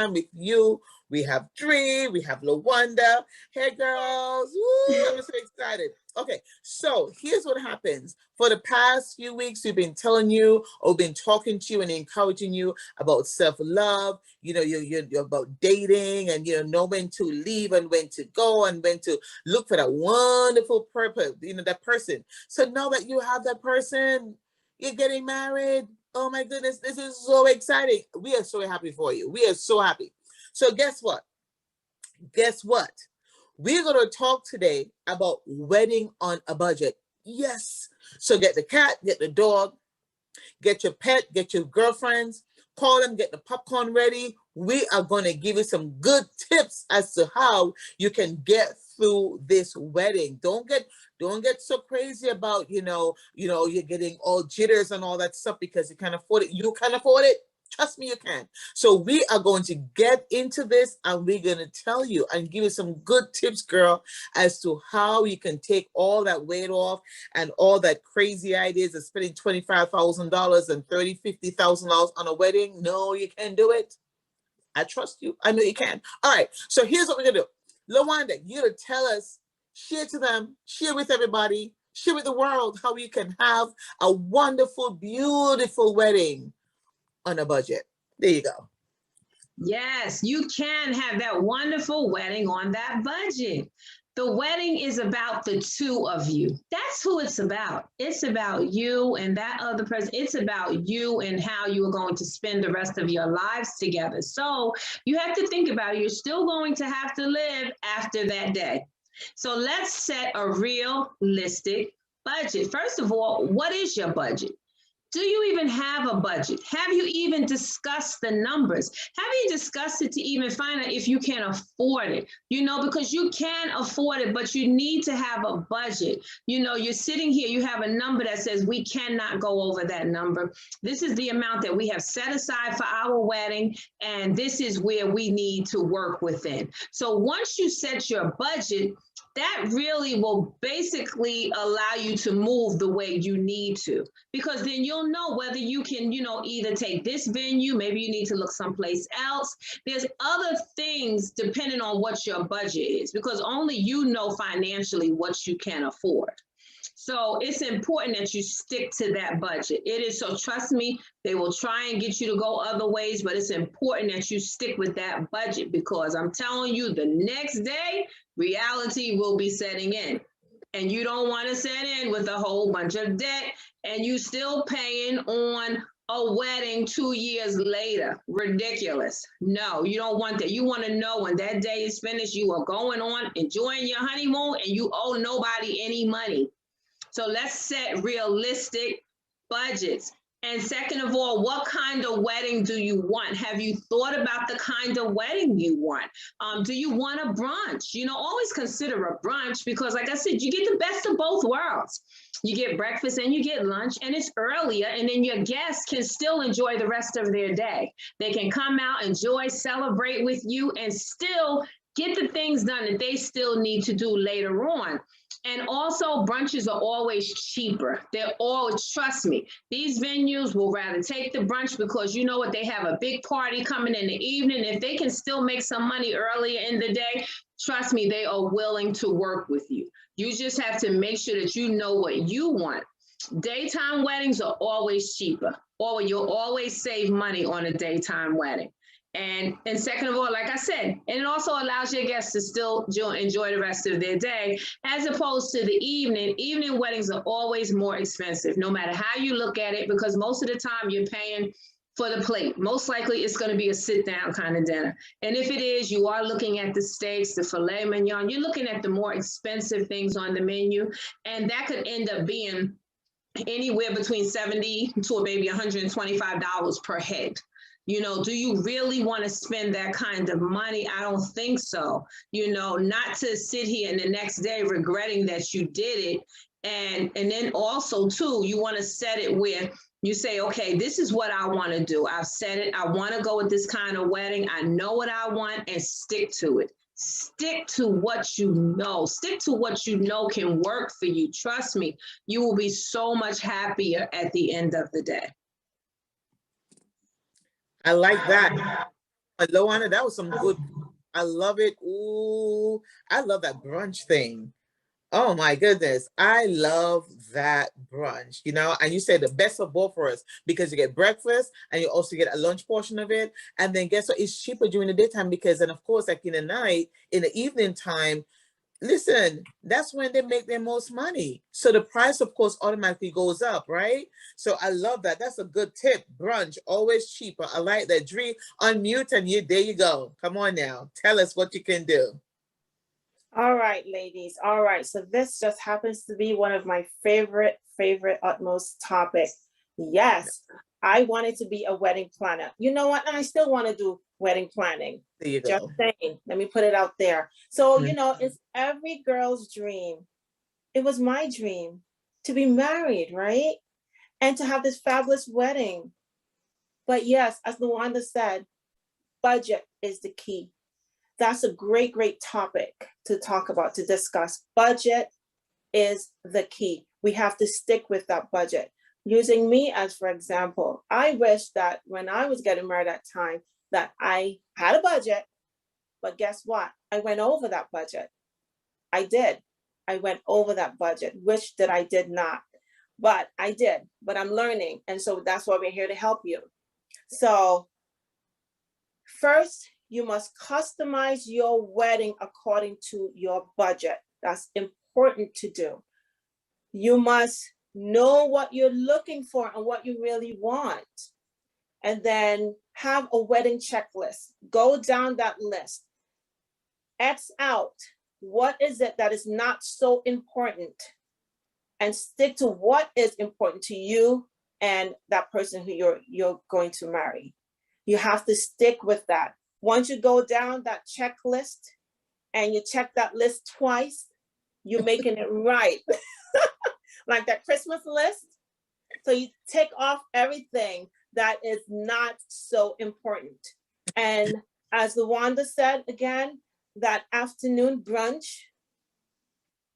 time with you. We have Dre, we have Lawanda. Hey girls, woo, I'm so excited. Okay, so here's what happens. For the past few weeks, we've been telling you or been talking to you and encouraging you about self-love. You're about dating and know when to leave and when to go and when to look for that wonderful purpose, that person. So now that you have that person, you're getting married. Oh my goodness, this is so exciting. We are so happy for you. We are so happy. So guess what? We're going to talk today about wedding on a budget. Yes. So get the cat, get the dog, get your pet, get your girlfriends, call them, get the popcorn ready. We are going to give you some good tips as to how you can get through this wedding. Don't get so crazy about, you're getting all jitters and all that stuff because you can't afford it. You can afford it. Trust me, you can. So we are going to get into this and we're going to tell you and give you some good tips, girl, as to how you can take all that weight off and all that crazy ideas of spending $25,000 and $30,000, $50,000 on a wedding. No, you can't do it. I trust you. I know you can. All right. So here's what we're going to do. Lawanda, you're going to tell us, share to them, share with everybody, share with the world how you can have a wonderful, beautiful wedding on a budget. There you go. Yes, you can have that wonderful wedding on that budget. The wedding is about the two of you. That's who it's about. It's about you and that other person. It's about you and how you are going to spend the rest of your lives together. So you have to think about it. You're still going to have to live after that day. So let's set a realistic budget. First of all, what is your budget? Do you even have a budget? Have you even discussed the numbers? Have you discussed it to even find out if you can afford it? Because you can afford it, but you need to have a budget. You're sitting here, you have a number that says we cannot go over that number. This is the amount that we have set aside for our wedding, and this is where we need to work within. So once you set your budget, that really will basically allow you to move the way you need to, because then you'll know whether you can, either take this venue, maybe you need to look someplace else. There's other things depending on what your budget is, because only you know financially what you can afford. So it's important that you stick to that budget. It is. So trust me, they will try and get you to go other ways, but it's important that you stick with that budget, because I'm telling you, the next day, reality will be setting in. And you don't want to set in with a whole bunch of debt and you still paying on a wedding 2 years later. Ridiculous. No, you don't want that. You want to know when that day is finished, you are going on enjoying your honeymoon and you owe nobody any money. So let's set realistic budgets. And second of all, what kind of wedding do you want? Have you thought about the kind of wedding you want? Do you want a brunch? Always consider a brunch, because like I said, you get the best of both worlds. You get breakfast and you get lunch, and it's earlier, and then your guests can still enjoy the rest of their day. They can come out, enjoy, celebrate with you, and still get the things done that they still need to do later on. And also, brunches are always cheaper. They're all, trust me, these venues will rather take the brunch, because you know what, they have a big party coming in the evening. If they can still make some money earlier in the day, trust me, they are willing to work with you. You just have to make sure that you know what you want. Daytime weddings are always cheaper, or you'll always save money on a daytime wedding. And second of all, like I said, and it also allows your guests to still enjoy the rest of their day, as opposed to the evening. Evening weddings are always more expensive, no matter how you look at it, because most of the time you're paying for the plate. Most likely it's going to be a sit-down kind of dinner. And if it is, you are looking at the steaks, the filet mignon, you're looking at the more expensive things on the menu, and that could end up being anywhere between $70 to maybe $125 per head. Do you really want to spend that kind of money? I don't think so. Not to sit here and the next day regretting that you did it. And then also too, you want to set it where you say, okay, this is what I want to do. I've said it. I want to go with this kind of wedding. I know what I want, and stick to it. Stick to what you know. Stick to what you know can work for you. Trust me, you will be so much happier at the end of the day. I like that. Loana, that was some good. I love it. Ooh, I love that brunch thing. Oh my goodness. I love that brunch, you know, and you say the best of both for us because you get breakfast and you also get a lunch portion of it. And then guess what? It's cheaper during the daytime because then of course, like in the night, in the evening time, listen, that's when they make their most money. So the price, of course, automatically goes up, right? So I love that. That's a good tip. Brunch, always cheaper. I like that. Dree, unmute and there you go. Come on now. Tell us what you can do. All right, ladies. All right. So this just happens to be one of my favorite utmost topics. Yes, I wanted to be a wedding planner. You know what? And I still want to do wedding planning. There you Just go. saying. Let me put it out there. So, Mhm. you know, it's every girl's dream. It was my dream to be married, right? And to have this fabulous wedding. But yes, as Luanda said, budget is the key. That's a great topic to talk about, to discuss. Budget is the key. We have to stick with that budget. Using me as for example, I wish that when I was getting married at time that I had a budget, but guess what? I went over that budget. I did. I went over that budget. Wish that I did not, but I did. But I'm learning. And so that's why we're here to help you. So first, you must customize your wedding according to your budget. That's important to do. You must know what you're looking for and what you really want. And then have a wedding checklist. Go down that list. X out what is it that is not so important and stick to what is important to you and that person who you're going to marry. You have to stick with that. Once you go down that checklist and you check that list twice, you're making it right. Like that Christmas list. So you tick off everything that is not so important. And as Luanda said again, that afternoon brunch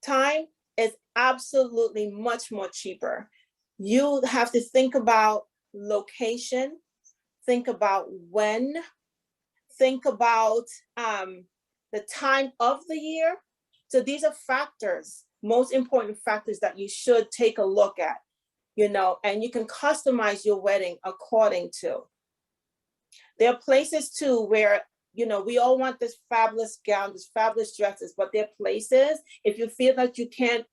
time is absolutely much more cheaper. You have to think about location, think about when, think about the time of the year. So these are factors, most important factors that you should take a look at, you know, and you can customize your wedding according to. There are places too where, you know, we all want this fabulous gown, this fabulous dresses, but there are places, if you feel that you can't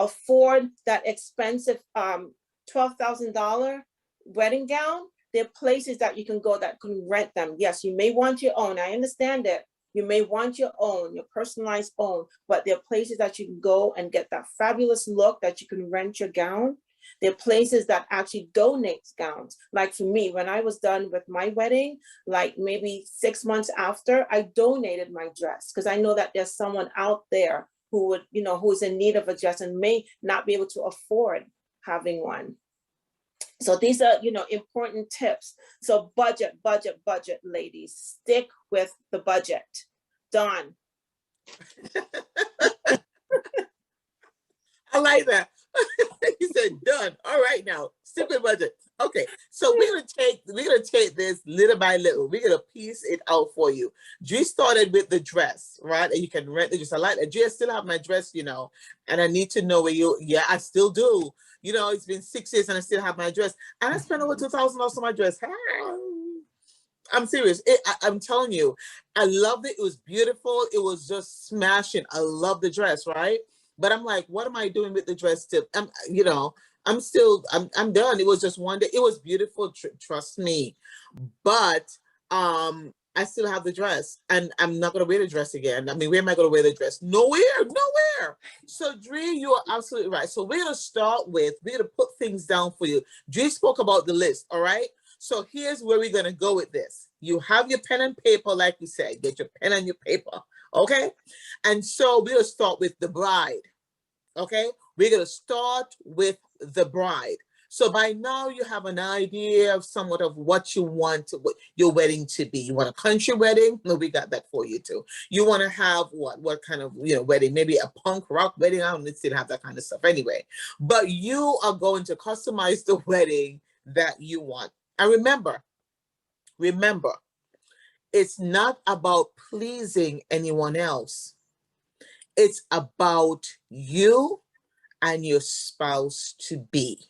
afford that expensive $12,000 wedding gown, there are places that you can go that can rent them. Yes, you may want your own. I understand it. You may want your own, your personalized own, but there are places that you can go and get that fabulous look that you can rent your gown. There are places that actually donate gowns. Like for me, when I was done with my wedding, like maybe 6 months after, I donated my dress because I know that there's someone out there who would, you know, who's in need of a dress and may not be able to afford having one. So these are, you know, important tips. So budget, ladies. Stick with the budget. Dawn. I like that. He said, done. All right now. Stick with budget. Okay. So we're gonna take this little by little. We're gonna piece it out for you. G started with the dress, right? And you can rent the dress. I like that. G, I still have my dress, you know, and I need to know where yeah, I still do. You know, it's been 6 years and I still have my dress. And I spent over $2,000 on my dress. I'm serious. I'm telling you, I loved it. It was beautiful. It was just smashing. I love the dress, right? But I'm like, what am I doing with the dress still? You know, I'm done. It was just one day. It was beautiful. Trust me. But I still have the dress and I'm not going to wear the dress again. I mean, where am I going to wear the dress? Nowhere. So Dree, you are absolutely right. So we're going to put things down for you. Dree spoke about the list. All right. So here's where we're going to go with this. You have your pen and paper, like we said, get your pen and your paper. Okay. And so we'll start with the bride. Okay. We're going to start with the bride. So by now you have an idea of somewhat of what you want your wedding to be. You want a country wedding? No, we got that for you too. You want to have what kind of, you know, wedding? Maybe a punk rock wedding. I don't still have that kind of stuff anyway. But you are going to customize the wedding that you want. And remember, It's not about pleasing anyone else. It's about you and your spouse to be.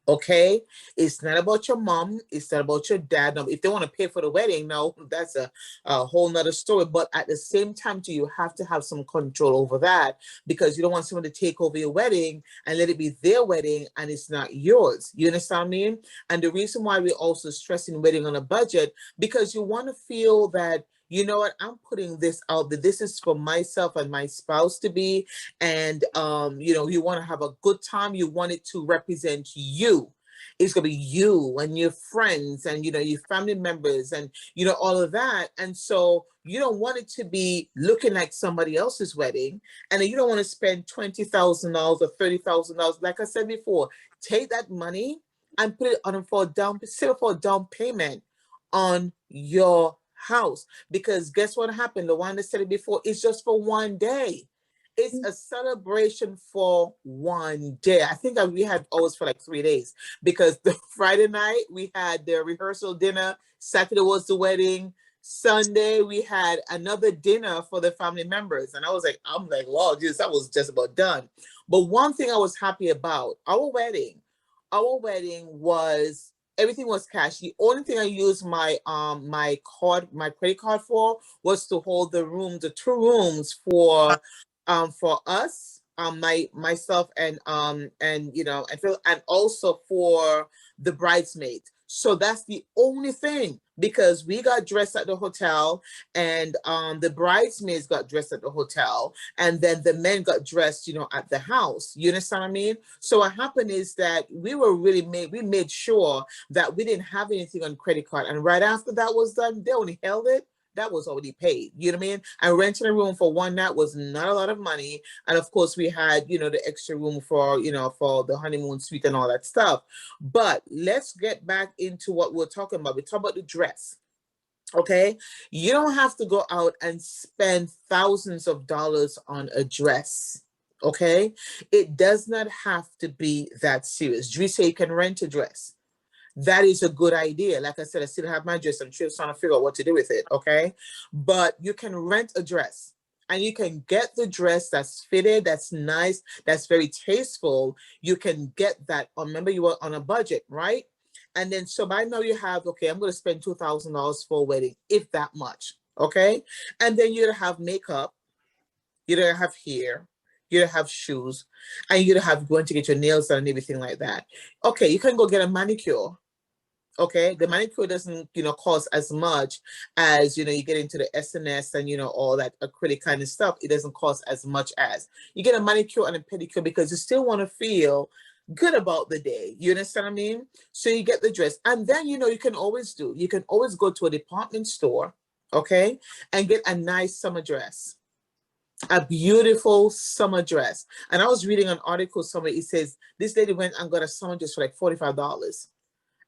Okay, it's not about your mom, it's not about your dad. Now, if they want to pay for the wedding, no, that's a whole nother story. But at the same time too, you have to have some control over that, because you don't want someone to take over your wedding and let it be their wedding and it's not yours. You understand what I mean? And the reason why we're also stressing wedding on a budget, because you want to feel that, you know what, I'm putting this out, that this is for myself and my spouse to be. And you know, you want to have a good time, you want it to represent you. It's going to be you and your friends and, you know, your family members and, you know, all of that. And so you don't want it to be looking like somebody else's wedding, and then you don't want to spend $20,000 or $30,000. Like I said before, take that money and put it on for a down payment on your house. Because guess what happened? The one that said it before, it's just for one day. It's a celebration for one day. I think we had always for like 3 days, because the Friday night we had the rehearsal dinner, Saturday was the wedding, Sunday we had another dinner for the family members. And I'm like, wow, Jesus, that was just about done. But one thing I was happy about, our wedding was, everything was cash. The only thing I used my credit card for was to hold the 2 rooms for us, myself and you know, and Phil, and also for the bridesmaids. So that's the only thing, because we got dressed at the hotel, and the bridesmaids got dressed at the hotel, and then the men got dressed, you know, at the house. You understand what I mean? So what happened is that we made sure that we didn't have anything on credit card, and right after that was done, they only held it. That was already paid. You know what I mean? And renting a room for one night was not a lot of money. And of course we had, you know, the extra room for, you know, for the honeymoon suite and all that stuff. But let's get back into what we're talking about. We're talking about the dress. Okay. You don't have to go out and spend thousands of dollars on a dress. Okay. It does not have to be that serious. Dre say you can rent a dress. That is a good idea. Like I said, I still have my dress. I'm just trying to figure out what to do with it. Okay. But you can rent a dress, and you can get the dress that's fitted, that's nice, that's very tasteful. You can get that. Remember, you were on a budget, right? And then, so by now you have, okay, I'm going to spend $2,000 for a wedding, if that much. Okay. And then you're going to have makeup, you're going to have hair, you're going to have shoes, and you're going to get your nails done and everything like that. Okay. You can go get a manicure. Okay, the manicure doesn't, you know, cost as much as, you know, you get into the SNS and, you know, all that acrylic kind of stuff. It doesn't cost as much as you get a manicure and a pedicure, because you still want to feel good about the day. You understand what I mean? So you get the dress, and then, you know, you can always go to a department store, okay, and get a nice summer dress. A beautiful summer dress. And I was reading an article somewhere. It says this lady went and got a summer dress for like $45.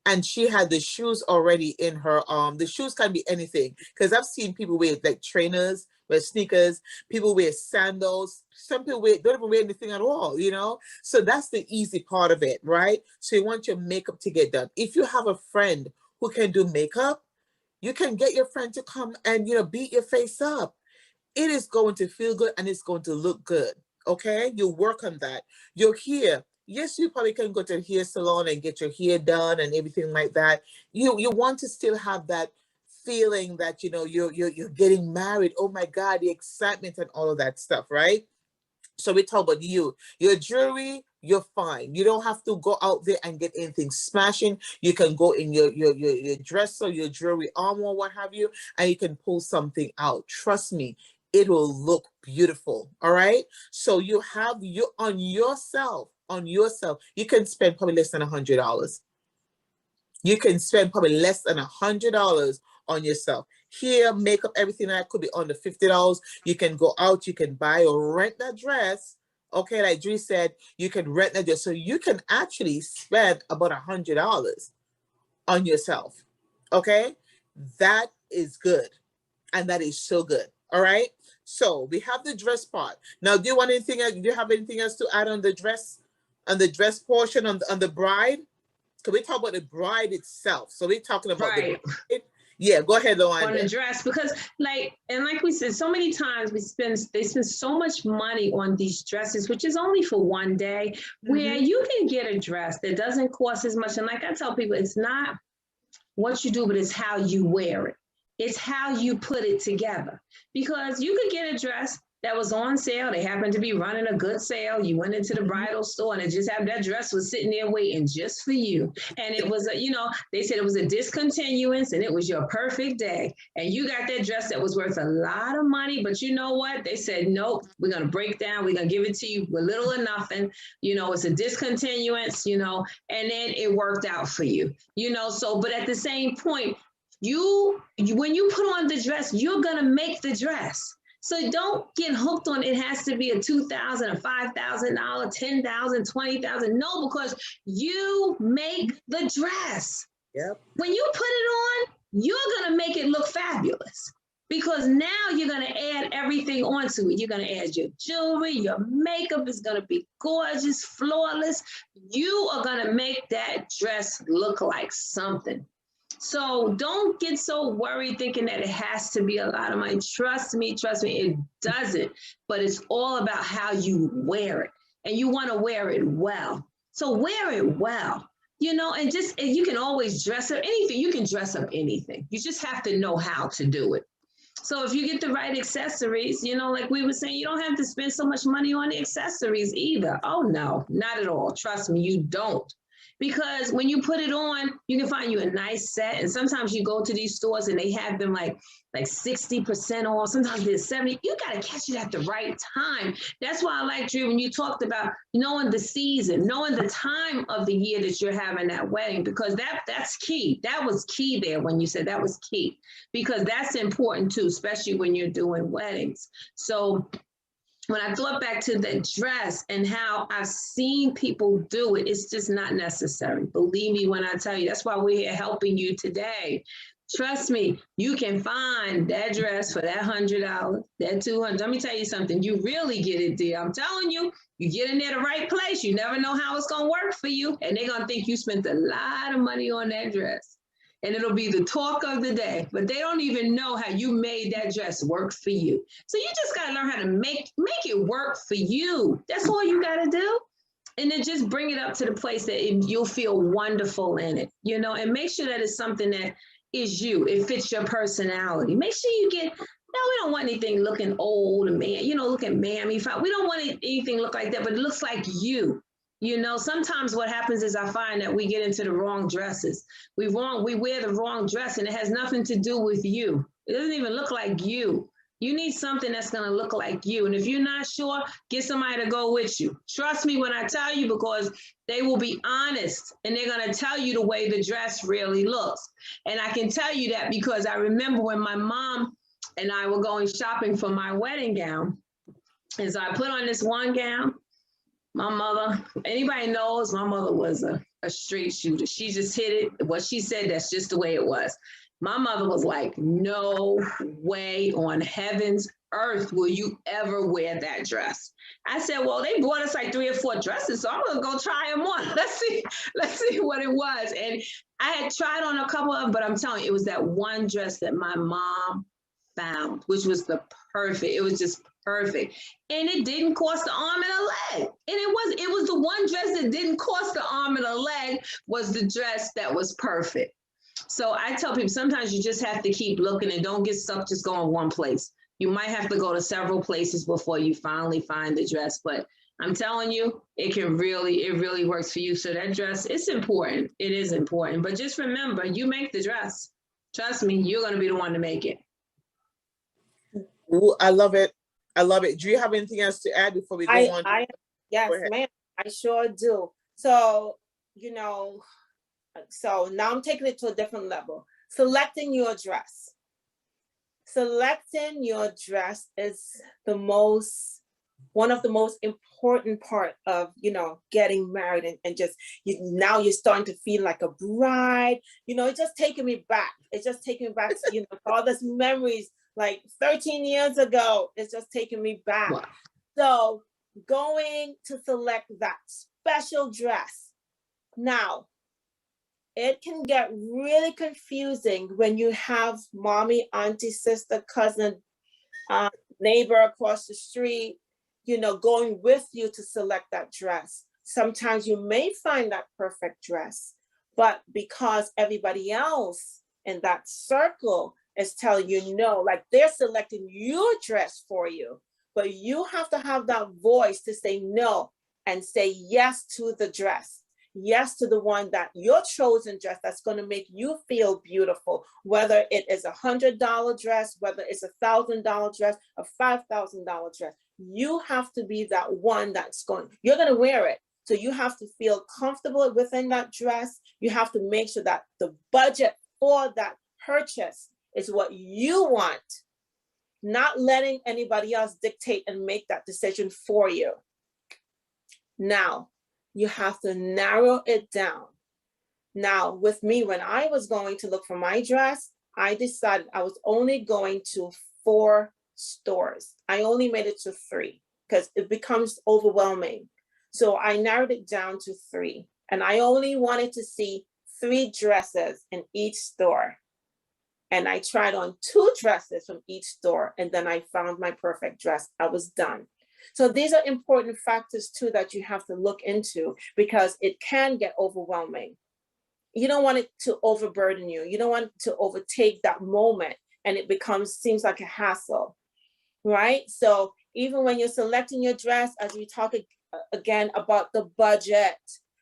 And she had the shoes already in her, the shoes can be anything, because I've seen people wear like trainers, wear sneakers, people wear sandals, some people don't even wear anything at all, you know? So that's the easy part of it, right? So you want your makeup to get done. If you have a friend who can do makeup, you can get your friend to come and, you know, beat your face up. It is going to feel good and it's going to look good. Okay, you work on that. You're here. Yes, you probably can go to a hair salon and get your hair done and everything like that. You want to still have that feeling that, you know, you're getting married. Oh my God, the excitement and all of that stuff, right? So we talk about your jewelry. You're fine. You don't have to go out there and get anything smashing. You can go in your dresser, your jewelry armor, what have you, and you can pull something out. Trust me, it will look beautiful. All right. So you have on yourself. You can spend probably less than $100. You can spend probably less than $100 on yourself. Here, makeup, everything that could be under $50. You can go out, you can buy or rent that dress. Okay, like Dre said, you can rent that dress. So you can actually spend about $100 on yourself. Okay, that is good. And that is so good. All right. So we have the dress part. Now, do you want anything else? Do you have anything else to add on the dress portion on the bride? Can we talk about the bride itself? So we're talking about Right. the bride, Yeah, go ahead, on the Lawanda. dress, because like we said, so many times they spend so much money on these dresses, which is only for one day, where Mhm. you can get a dress that doesn't cost as much. And like I tell people, it's not what you do, but it's how you wear it. It's how you put it together. Because you could get a dress that was on sale. They happened to be running a good sale. You went into the bridal store and it just happened, that dress was sitting there waiting just for you. And it was, they said it was a discontinuance and it was your perfect day. And you got that dress that was worth a lot of money, but you know what? They said, nope, we're going to break down. We're going to give it to you with little or nothing. It's a discontinuance, and then it worked out for you, so, but at the same point, when you put on the dress, you're going to make the dress. So don't get hooked on it has to be a $2,000, a $5,000, $10,000, $20,000. No, because you make the dress. Yep. When you put it on, you're going to make it look fabulous, because now you're going to add everything onto it. You're going to add your jewelry, your makeup is going to be gorgeous, flawless. You are going to make that dress look like something. So don't get so worried thinking that it has to be a lot of money. Trust me, it doesn't. But it's all about how you wear it. And you want to wear it well. So wear it well, and you can always dress up anything. You can dress up anything. You just have to know how to do it. So if you get the right accessories, like we were saying, you don't have to spend so much money on the accessories either. Oh, no, not at all. Trust me, you don't. Because when you put it on, you can find you a nice set. And sometimes you go to these stores and they have them like 60% off. Sometimes they're 70%. You got to catch it at the right time. That's why I like, Drew, when you talked about knowing the season, knowing the time of the year that you're having that wedding, because that's key. That was key there when you said that was key, because that's important too, especially when you're doing weddings. So when I thought back to the dress and how I've seen people do it, it's just not necessary. Believe me when I tell you, that's why we're here helping you today. Trust me, you can find that dress for that $100, that $200. Let me tell you something, you really get it, dear. I'm telling you, you get in there the right place. You never know how it's going to work for you. And they're going to think you spent a lot of money on that dress. And it'll be the talk of the day, but they don't even know how you made that dress work for you. So you just got to learn how to make it work for you. That's all you got to do. And then just bring it up to the place that you'll feel wonderful in it, and make sure that it's something that is you. It fits your personality. Make sure you get, no, we don't want anything looking old and looking mammy. We don't want anything look like that, but it looks like you. Sometimes what happens is I find that we get into the wrong dresses. We wear the wrong dress and it has nothing to do with you. It doesn't even look like you. You need something that's going to look like you. And if you're not sure, get somebody to go with you. Trust me when I tell you, because they will be honest and they're going to tell you the way the dress really looks. And I can tell you that because I remember when my mom and I were going shopping for my wedding gown. And so I put on this one gown. My mother, anybody knows, my mother was a straight shooter. She just hit it. What she said, that's just the way it was. My mother was like, no way on heaven's earth will you ever wear that dress. I said, well, they bought us like 3 or 4 dresses, so I'm going to go try them on. Let's see what it was. And I had tried on a couple of them, but I'm telling you, it was that one dress that my mom found, which was it was just perfect. And it didn't cost the arm and a leg. And it was the one dress that didn't cost the arm and a leg was the dress that was perfect. So I tell people sometimes you just have to keep looking and don't get stuck just going one place. You might have to go to several places before you finally find the dress. But I'm telling you, it really works for you. So that dress, it's important. It is important. But just remember, you make the dress. Trust me, you're going to be the one to make it. Ooh, I love it. Do you have anything else to add before we go on? Yes, ma'am, I sure do. So, so now I'm taking it to a different level. Selecting your dress. Selecting your dress is one of the most important part of, getting married and just, now you're starting to feel like a bride. It's just taking me back. It's just taking me back to, all those memories like 13 years ago. It's just taking me back. Wow. So going to select that special dress. Now, it can get really confusing when you have mommy, auntie, sister, cousin, neighbor across the street, going with you to select that dress. Sometimes you may find that perfect dress, but because everybody else in that circle is telling you no, like they're selecting your dress for you, but you have to have that voice to say no and say yes to the dress. Yes to the one that your chosen dress that's going to make you feel beautiful, whether it is $100 dress, whether it's $1,000 dress, a $5,000 dress. You have to be that one you're going to wear it. So you have to feel comfortable within that dress. You have to make sure that the budget for that purchase is what you want, not letting anybody else dictate and make that decision for you. Now, you have to narrow it down. Now, with me, when I was going to look for my dress, I decided I was only going to 4 stores. I only made it to 3 because it becomes overwhelming. So I narrowed it down to 3, and I only wanted to see 3 dresses in each store. And I tried on 2 dresses from each store, and then I found my perfect dress. I was done. So these are important factors too that you have to look into, because it can get overwhelming. You don't want it to overburden you. You don't want it to overtake that moment and it seems like a hassle, right? So even when you're selecting your dress, as we talk again about the budget,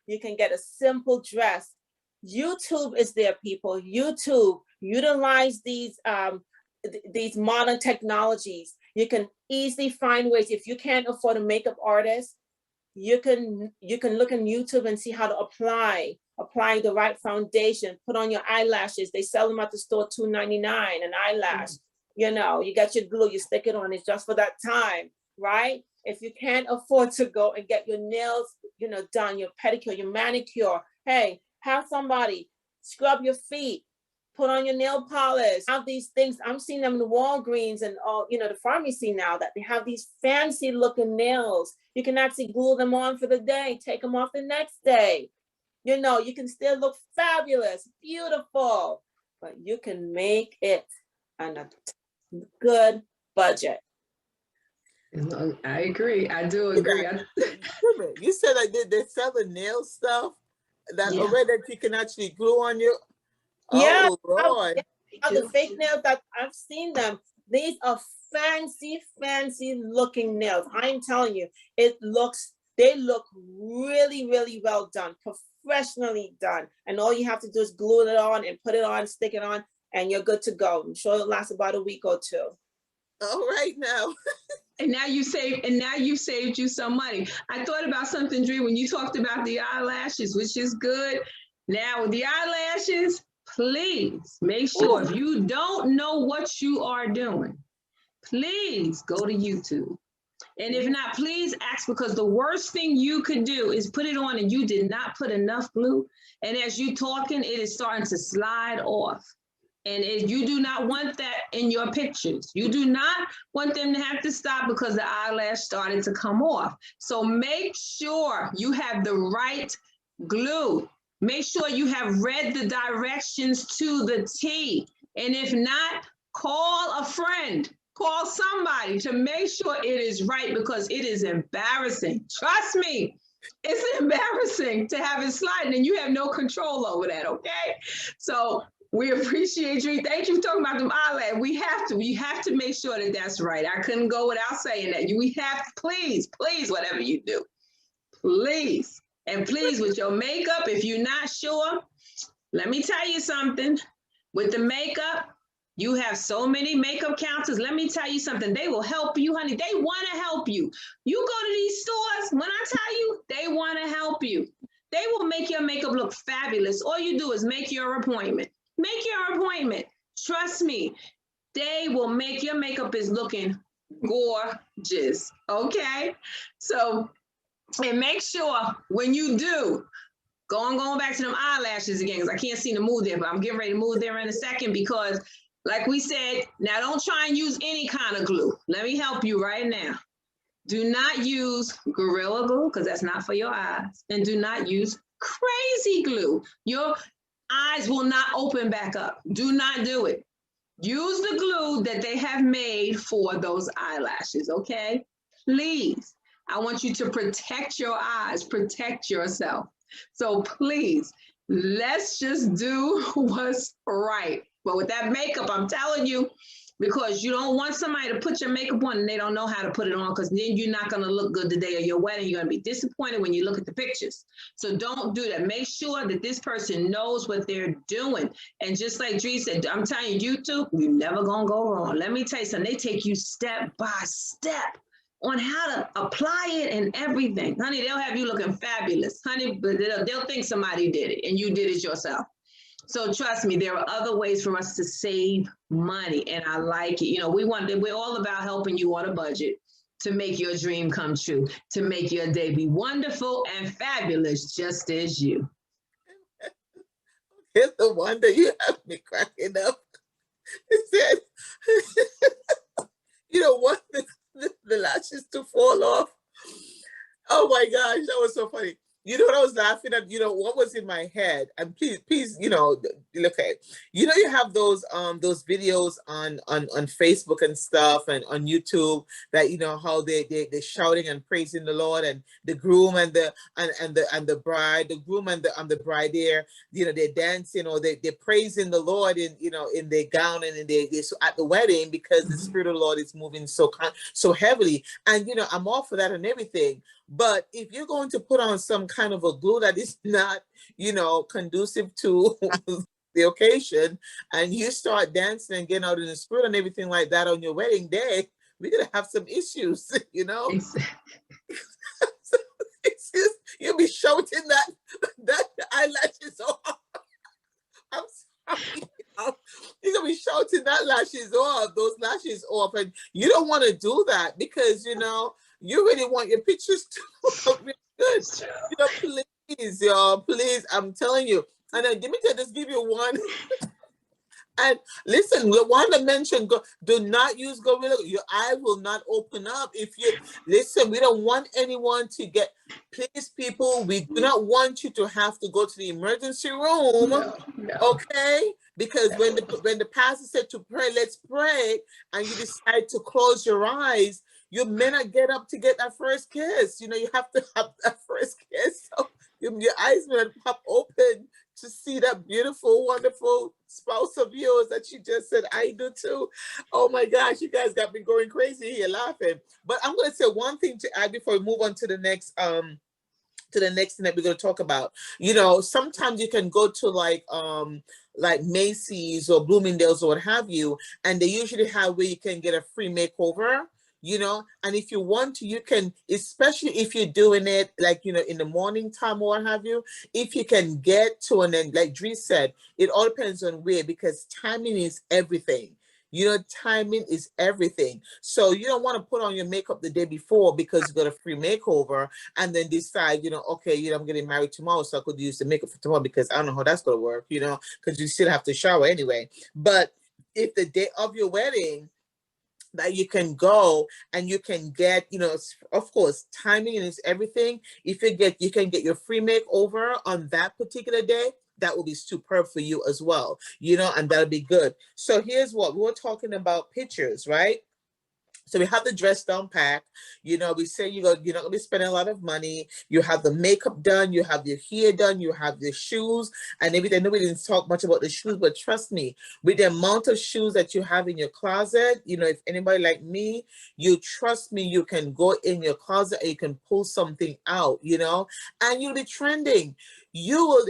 you can get a simple dress. YouTube is there, people. YouTube, utilize these modern technologies. You can easily find ways. If you can't afford a makeup artist, you can look on YouTube and see how to apply the right foundation, put on your eyelashes. They sell them at the store $2.99 an eyelash. You got your glue, you stick it on, it's just for that time, right? If you can't afford to go and get your nails, done, your pedicure, your manicure, hey, have somebody scrub your feet, put on your nail polish, have these things. I'm seeing them in the Walgreens and all, the pharmacy now, that they have these fancy looking nails. You can actually glue them on for the day, take them off the next day. You can still look fabulous, beautiful, but you can make it on a good budget. I agree. I do agree. You said like they sell the nail stuff that already that you can actually glue on your. Yeah, oh Lord. The fake nails that I've seen them. These are fancy looking nails. I'm telling you, they look really, really well done, professionally done. And all you have to do is glue it on and put it on, stick it on, and you're good to go. I'm sure it'll last about a week or 2. All right now. And now you saved you some money. I thought about something, Dre, when you talked about the eyelashes, which is good. Now with the eyelashes, please make sure if you don't know what you are doing, please go to YouTube. And if not, please ask, because the worst thing you could do is put it on and you did not put enough glue. And as you talking, it is starting to slide off. And you do not want that in your pictures. You do not want them to have to stop because the eyelash started to come off. So make sure you have the right glue. Make sure you have read the directions to the T. And if not, call a friend, call somebody to make sure it is right, because it is embarrassing. Trust me, it's embarrassing to have it sliding and you have no control over that, okay? So we appreciate you. Thank you for talking about them eyelashes. We have to make sure that that's right. I couldn't go without saying that. We have to, please, whatever you do, please. And please, with your makeup, if you're not sure, let me tell you something. With the makeup, you have so many makeup counters. Let me tell you something. They will help you, honey. They want to help you. You go to these stores, when I tell you, they want to help you. They will make your makeup look fabulous. All you do is make your appointment. Make your appointment. Trust me, they will make your makeup is looking gorgeous, okay? So, and make sure when you do, going back to them eyelashes again, because I can't seem to move there, but I'm getting ready to move there in a second, because like we said, now don't try and use any kind of glue. Let me help you right now. Do not use Gorilla Glue, because that's not for your eyes. And do not use crazy glue. eyes will not open back up. Do not do it. Use the glue that they have made for those eyelashes, okay? Please, I want you to protect your eyes, protect yourself. So please, let's just do what's right. But with that makeup, I'm telling you, because you don't want somebody to put your makeup on and they don't know how to put it on, because then you're not going to look good the day of your wedding. You're going to be disappointed when you look at the pictures. So don't do that. Make sure that this person knows what they're doing. And just like Dree said, I'm telling you, YouTube, you're never going to go wrong. Let me tell you something. They take you step by step on how to apply it and everything. Honey, they'll have you looking fabulous. Honey, but they'll think somebody did it and you did it yourself. So trust me, there are other ways for us to save money, and I like it. You know, we're all about helping you on a budget to make your dream come true, to make your day be wonderful and fabulous, just as you. Here's the one that you have me cracking up. It said, you don't want the lashes to fall off. Oh my gosh, that was so funny. You know what I was laughing at? You know what was in my head? And please, you know, look at it. You know, you have those videos on Facebook and stuff, and on YouTube, that, you know, how they're shouting and praising the Lord, and the groom and the bride, the groom and the bride there, you know, they're dancing, or they're praising the Lord in, you know, in their gown and in they're at the wedding, because the Spirit of the Lord is moving so heavily. And you know, I'm all for that and everything. But if you're going to put on some kind of a glue that is not, you know, conducive to the occasion, and you start dancing and getting out in the spirit and everything like that on your wedding day, we're going to have some issues, you know? You'll be shouting that eyelashes off. I'm sorry. You're going to be shouting those lashes off. And you don't want to do that, because, you know, you really want your pictures to look really good. You know, please, y'all, please, I'm telling you. And then let me just give you one. And listen, the one that mentioned, do not use Gorilla. Your eye will not open up. If you listen, we don't want anyone to get. Please, people, we do not want you to have to go to the emergency room. No. Okay, because when the pastor said to pray, let's pray, and you decide to close your eyes, you may not get up to get that first kiss. You know, you have to have that first kiss. So your eyes may not pop open to see that beautiful, wonderful spouse of yours that you just said, I do too. Oh my gosh, you guys got me going crazy here laughing. But I'm going to say one thing to add before we move on to the next thing that we're going to talk about. You know, sometimes you can go to like Macy's or Bloomingdale's or what have you, and they usually have where you can get a free makeover. You know, and if you want to, you can, especially if you're doing it like, you know, in the morning time or what have you, if you can get to, and then like Dree said, it all depends on where, because timing is everything. You know, timing is everything. So you don't want to put on your makeup the day before because you got a free makeover, and then decide, you know, okay, you know, I'm getting married tomorrow, so I could use the makeup for tomorrow, because I don't know how that's going to work, you know, because you still have to shower anyway. But if the day of your wedding, that you can go and you can get, you know, of course, timing is everything. If you can get your free makeover on that particular day, that will be superb for you as well, you know, and that'll be good. So here's what we were talking about: pictures, right? So we have the dress down pack. You know, we say you're not going to be spending a lot of money. You have the makeup done. You have your hair done. You have the shoes and everything. I know we didn't talk much about the shoes, but trust me, with the amount of shoes that you have in your closet, you know, if anybody like me, you trust me, you can go in your closet and you can pull something out, you know, and you'll be trending. You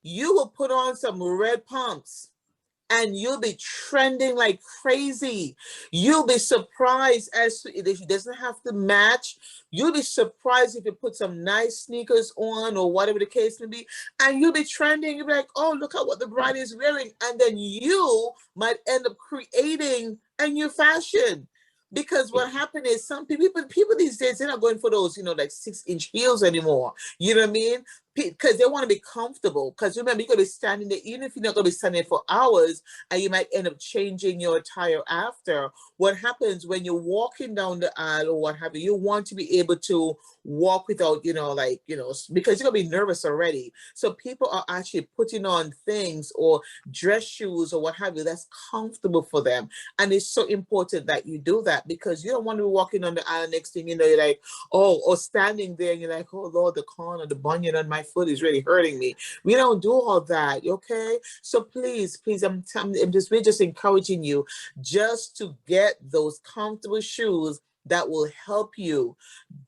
will put on some red pumps, and you'll be trending like crazy. You'll be surprised as to if it doesn't have to match. You'll be surprised if you put some nice sneakers on or whatever the case may be, and you'll be trending. You'll be like, oh, look at what the bride is wearing. And then you might end up creating a new fashion. Because what happened is some people these days, they're not going for those, you know, like 6-inch heels anymore. You know what I mean? because they want to be comfortable. Because remember, you're going to be standing there, even if you're not going to be standing there for hours, and you might end up changing your attire after. What happens when you're walking down the aisle or what have you, you want to be able to walk without, because you're going to be nervous already. So people are actually putting on things or dress shoes or what have you that's comfortable for them. And it's so important that you do that, because you don't want to be walking on the aisle, next thing you know, you're like, oh, or standing there and you're like, oh Lord, the corner, the bunion on my foot is really hurting me. We don't do all that, okay? So please, we're just encouraging you just to get those comfortable shoes that will help you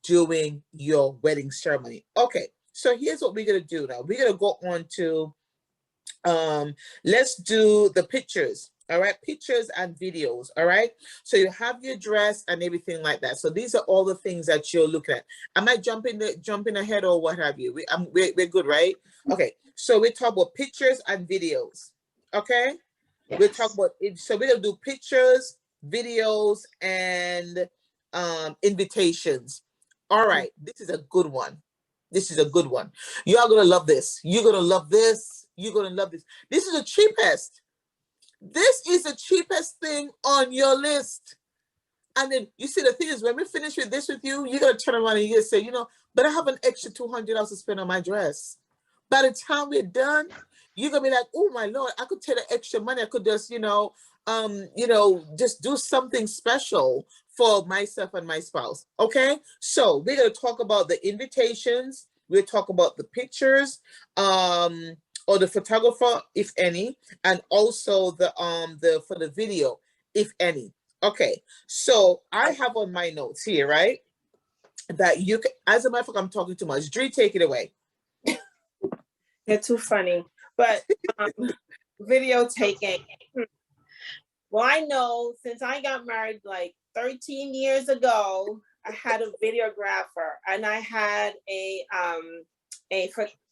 during your wedding ceremony. Okay, so here's what we're gonna do now. We're gonna go on to let's do the pictures. All right, pictures and videos. All right, so you have your dress and everything like that. So these are all the things that you're looking at. Am I jumping ahead or what have you? We're good, right? Okay, so we talk about pictures and videos. Okay, Yes. we talk about it. So we're gonna do pictures, videos, and invitations. All right, this is a good one. This is a good one. You are gonna love this. You're gonna love this. You're gonna love this. This is the cheapest. This is the cheapest thing on your list. And then you see, the thing is, when we finish with this with you, you're gonna turn around and you're gonna say, but I have an extra $200 to spend on my dress. By the time we're done, you're gonna be like, oh my Lord, I could take the extra money. I could just, just do something special for myself and my spouse. Okay, so we're gonna talk about the invitations. We'll talk about the pictures, or the photographer, if any, and also for the video, if any. Okay, so I have on my notes here, right, that you can, as a matter of fact, I'm talking too much. Dree, take it away. You're too funny. But video taking. Well, I know since I got married like 13 years ago, I had a videographer and I had a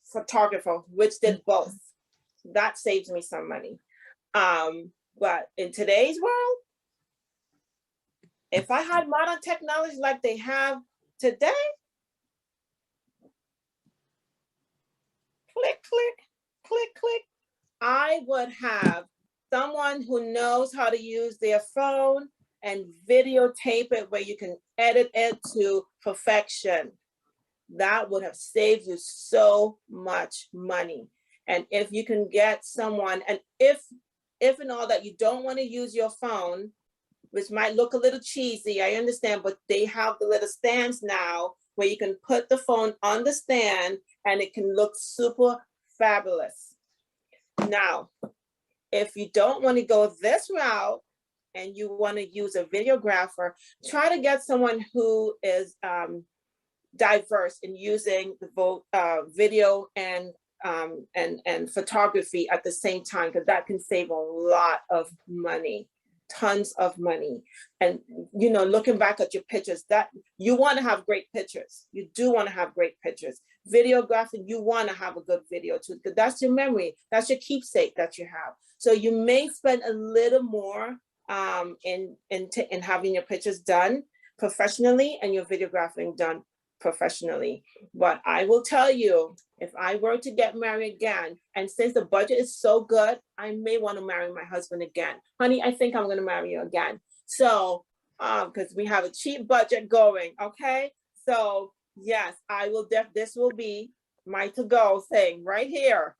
photographer, which did both. That saves me some money. But in today's world, if I had modern technology like they have today, click, click, click, click, I would have someone who knows how to use their phone and videotape it where you can edit it to perfection. That would have saved you so much money. And if you can get someone, and if and all that you don't want to use your phone, which might look a little cheesy, I understand, but they have the little stands now where you can put the phone on the stand and it can look super fabulous. Now, if you don't want to go this route and you want to use a videographer, try to get someone who is diverse in using the video and photography at the same time, because that can save a lot of money, tons of money. And looking back at your pictures, that you want to have great pictures. You do want to have great pictures. Videographing, you want to have a good video too, because that's your memory, that's your keepsake that you have. So you may spend a little more in having your pictures done professionally and your videographing done professionally. But I will tell you, if I were to get married again, and since the budget is so good, I may want to marry my husband again. Honey, I think I'm going to marry you again. So, because we have a cheap budget going, okay? So yes, I will, this will be my to-go thing right here.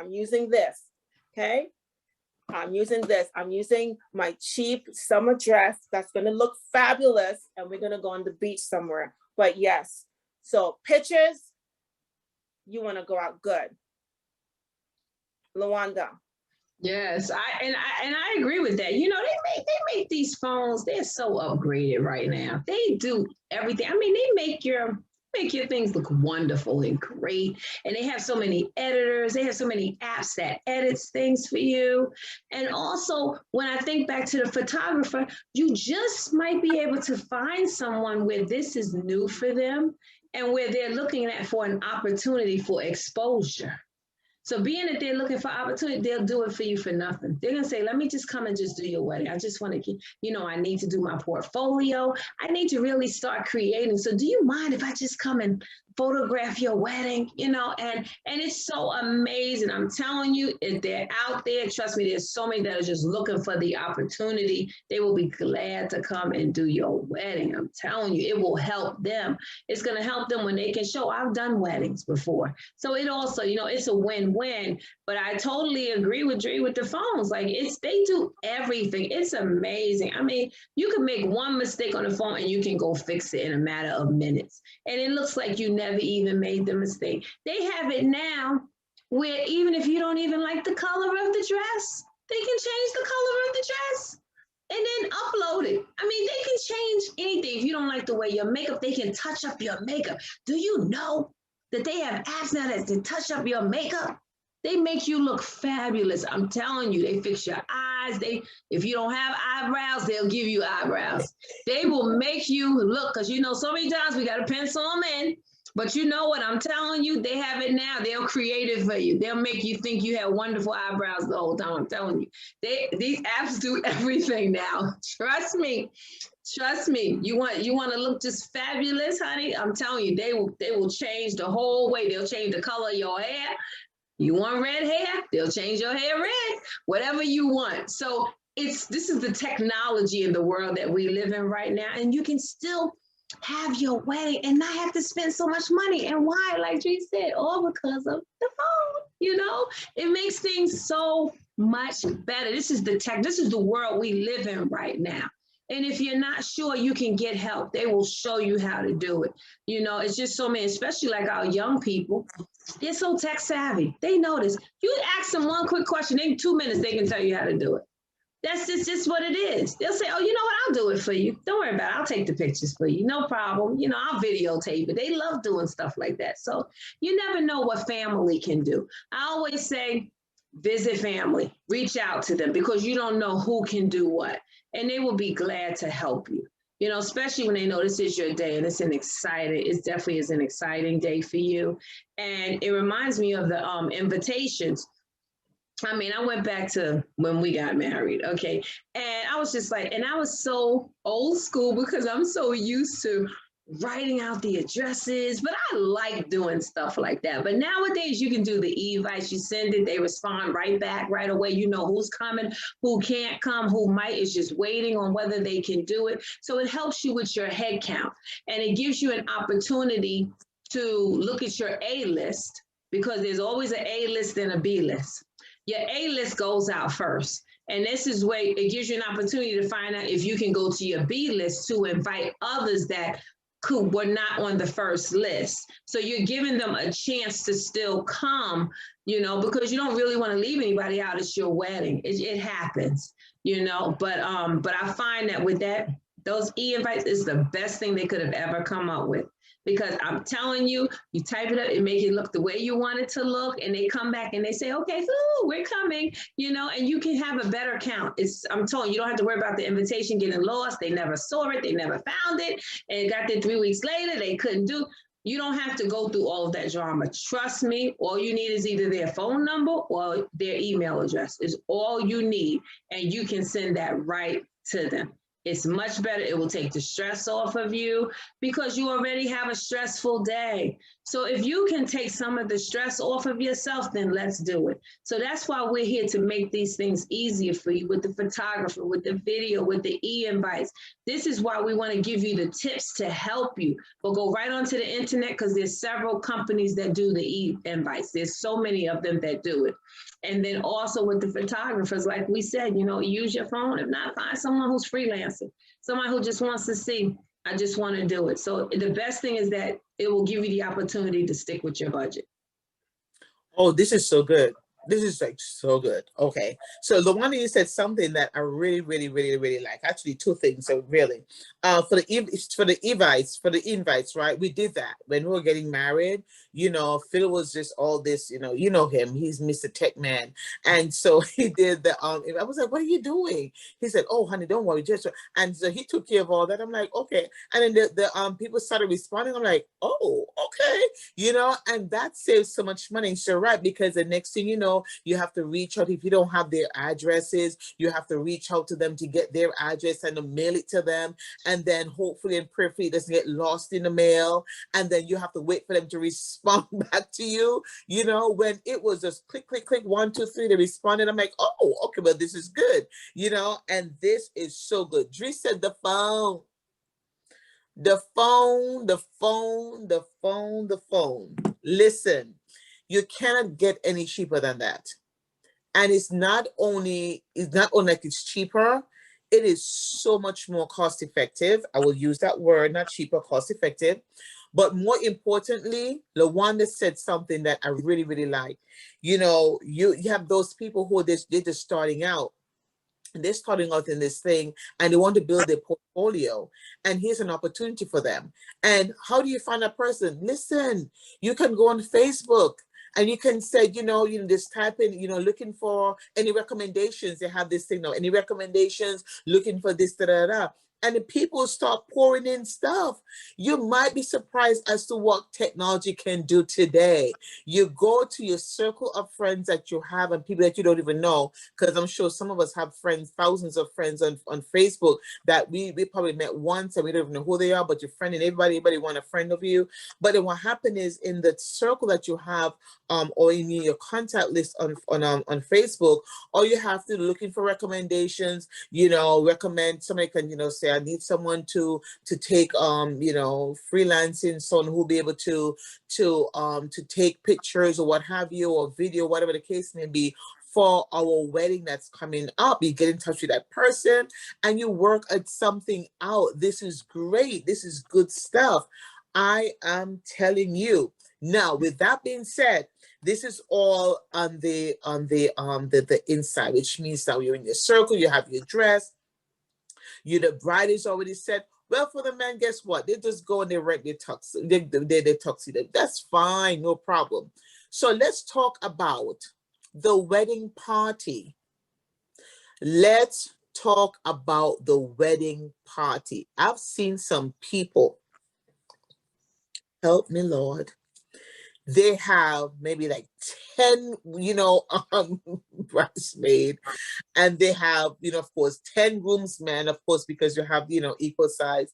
I'm using this, okay? I'm using this. I'm using my cheap summer dress that's going to look fabulous, and we're going to go on the beach somewhere. But yes, so pictures, you want to go out good. Lawanda. Yes, I agree with that. They make these phones, they're so upgraded right now. They do everything. I mean, they make your things look wonderful and great. And they have so many editors. They have so many apps that edits things for you. And also, when I think back to the photographer, you just might be able to find someone where this is new for them and where they're looking at for an opportunity for exposure. So being that they're looking for opportunity, they'll do it for you for nothing. They're going to say, let me just come and just do your wedding. I just want to keep, I need to do my portfolio. I need to really start creating. So do you mind if I just come and photograph your wedding, you know, and it's so amazing. I'm telling you, if they're out there, trust me, there's so many that are just looking for the opportunity. They will be glad to come and do your wedding. I'm telling you, it will help them. It's going to help them when they can show, I've done weddings before. So it also, you know, it's a win-win. But I totally agree with Dre with the phones. Like they do everything. It's amazing. I mean, you can make one mistake on the phone and you can go fix it in a matter of minutes. And it looks like you never even made the mistake. They have it now where even if you don't even like the color of the dress, they can change the color of the dress and then upload it. I mean, they can change anything. If you don't like the way your makeup, they can touch up your makeup. Do you know that they have apps now that can touch up your makeup? They make you look fabulous. I'm telling you, they fix your eyes. If you don't have eyebrows, they'll give you eyebrows. They will make you look, because you know, so many times we got to pencil them in. But you know what I'm telling you? They have it now. They'll create it for you. They'll make you think you have wonderful eyebrows the whole time. I'm telling you. These apps do everything now. Trust me. Trust me. You want to look just fabulous, honey? I'm telling you, they will change the whole way. They'll change the color of your hair. You want red hair? They'll change your hair red. Whatever you want. So this is the technology in the world that we live in right now. And you can still have your wedding and not have to spend so much money. And why? Like Dre said, all because of the phone. You know, it makes things so much better. This is the world we live in right now. And if you're not sure, you can get help. They will show you how to do it. You know, it's just so many, especially like our young people, they're so tech savvy. They know this. You ask them one quick question, in 2 minutes, they can tell you how to do it. That's just what it is. They'll say, oh, you know what? I'll do it for you. Don't worry about it. I'll take the pictures for you. No problem. You know, I'll videotape it. They love doing stuff like that. So you never know what family can do. I always say, visit family, reach out to them, because you don't know who can do what. And they will be glad to help you, you know, especially when they know this is your day and it definitely is an exciting day for you. And it reminds me of the invitations. I mean, I went back to when we got married, okay? And I was just like, and I was so old school because I'm so used to writing out the addresses, but I like doing stuff like that. But nowadays you can do the e-invites, you send it, they respond right back right away. You know who's coming, who can't come, who might is just waiting on whether they can do it. So it helps you with your head count, and it gives you an opportunity to look at your A list, because there's always an A list and a B list. Your A list goes out first. And this is where it gives you an opportunity to find out if you can go to your B list to invite others that were not on the first list. So you're giving them a chance to still come, you know, because you don't really want to leave anybody out. It's your wedding. It happens, you know, but I find that with that, those e-invites is the best thing they could have ever come up with. Because I'm telling you, you type it up, it makes it look the way you want it to look, and they come back and they say, okay, we're coming, you know, and you can have a better count. I'm telling you, you don't have to worry about the invitation getting lost. They never saw it, they never found it, and it got there 3 weeks later, they couldn't do. You don't have to go through all of that drama. Trust me, all you need is either their phone number or their email address is all you need, and you can send that right to them. It's much better. It will take the stress off of you because you already have a stressful day. So if you can take some of the stress off of yourself, then let's do it. So that's why we're here, to make these things easier for you with the photographer, with the video, with the e-invites. This is why we want to give you the tips to help you. But go right onto the internet, because there's several companies that do the e-invites. There's so many of them that do it. And then also with the photographers, like we said, you know, use your phone. If not, find someone who's freelancing, someone who just wants to see, I just want to do it. So the best thing is that it will give you the opportunity to stick with your budget. Oh, this is so good. This is like so good. Okay. So Luana, you said something that I really, really, really, really like. Actually, two things. So really, for the invites, right? We did that when we were getting married. You know, Phil was just all this, you know him. He's Mr. Tech Man. And so he did the, I was like, what are you doing? He said, oh, honey, don't worry. And so he took care of all that. I'm like, okay. And then the people started responding. I'm like, oh, okay. You know, and that saves so much money. So right, because the next thing you know, now you have to reach out. If you don't have their addresses, you have to reach out to them to get their address and to mail it to them. And then hopefully and prayerfully it doesn't get lost in the mail. And then you have to wait for them to respond back to you. You know, when it was just click, click, click, 1, 2, 3, they responded. I'm like, oh, okay, well, this is good. You know, and this is so good. Dre said the phone. The phone, the phone, the phone, the phone. Listen, you cannot get any cheaper than that. And it's not only like it's cheaper, it is so much more cost effective. I will use that word, not cheaper, cost effective. But more importantly, LaWanda said something that I really, really like. You know, you have those people who they're just starting out. And they're starting out in this thing and they want to build their portfolio. And here's an opportunity for them. And how do you find that person? Listen, you can go on Facebook and you can say, just type in, looking for any recommendations. They have this thing now, any recommendations, looking for this, da, da, da. And the people start pouring in stuff. You might be surprised as to what technology can do today. You go to your circle of friends that you have and people that you don't even know, because I'm sure some of us have friends, thousands of friends on Facebook that we probably met once and we don't even know who they are, but your friend and everybody want a friend of you. But then what happened is in the circle that you have or in your contact list on Facebook, all you have to do looking for recommendations, recommend somebody can, say, I need someone to take freelancing, someone who'll be able to take pictures or what have you, or video, whatever the case may be, for our wedding that's coming up. You get in touch with that person and you work at something out. This is great. This is good stuff. I am telling you. Now, with that being said, this is all on the inside, which means that you're in your circle, you have your dress, the bride is already set. Well, for the men, guess what? They just go and they rent their tuxedo. That's fine, no problem. So let's talk about the wedding party. Let's talk about the wedding party. I've seen some people, help me, Lord. They have maybe like 10, bridesmaids, and they have, of course, 10 groomsmen, of course, because you have, equal size.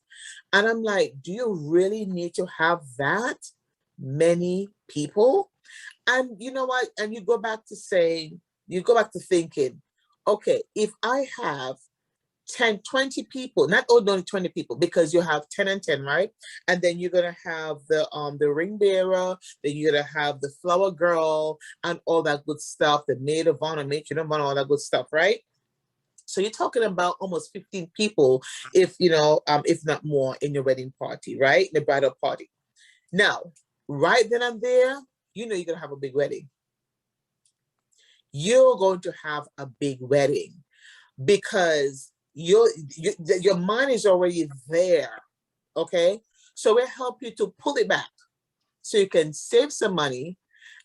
And I'm like, do you really need to have that many people? And you know what? And you go back to thinking, okay, if I have 10, 20 people, not only 20 people, because you have 10 and 10, right? And then you're gonna have the ring bearer, then you're gonna have the flower girl and all that good stuff, the maid of honor, matron of honor, all that good stuff, right? So you're talking about almost 15 people, if not more, in your wedding party, right? The bridal party. Now, right then and there, you're gonna have a big wedding. You're going to have a big wedding because your mind is already there, okay? So it helps you to pull it back so you can save some money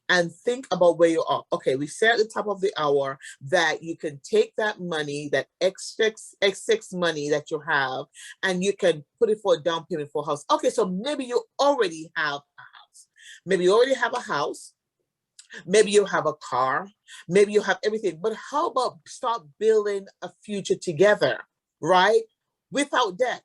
and think about where you are. Okay, we said at the top of the hour that you can take that money, that excess money that you have, and you can put it for a down payment for a house. Okay, so maybe you already have a house. Maybe you already have a house. Maybe you have a car, maybe you have everything, but how about start building a future together, right? Without debt.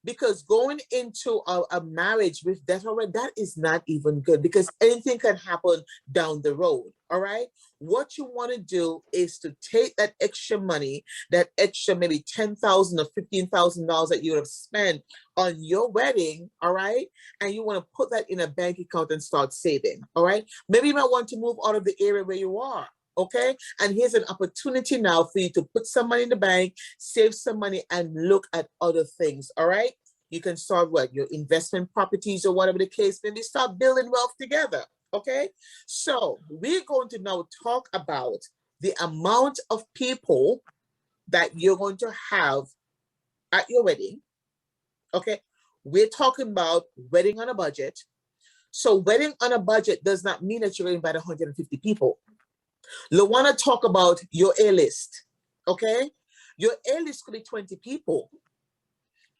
Because going into a marriage with debt already, that is not even good, because anything can happen down the road, all right? What you want to do is to take that extra money, that extra maybe $10,000 or $15,000 that you would have spent on your wedding, all right? And you want to put that in a bank account and start saving, all right? Maybe you might want to move out of the area where you are. Okay, and here's an opportunity now for you to put some money in the bank, save some money, and look at other things. All right, you can start your investment properties or whatever the case. Then you start building wealth together. Okay, so we're going to now talk about the amount of people that you're going to have at your wedding. Okay, we're talking about wedding on a budget. So wedding on a budget does not mean that you're going to invite 150 people. LaWanda talk about your A-list, okay? Your A-list could be 20 people.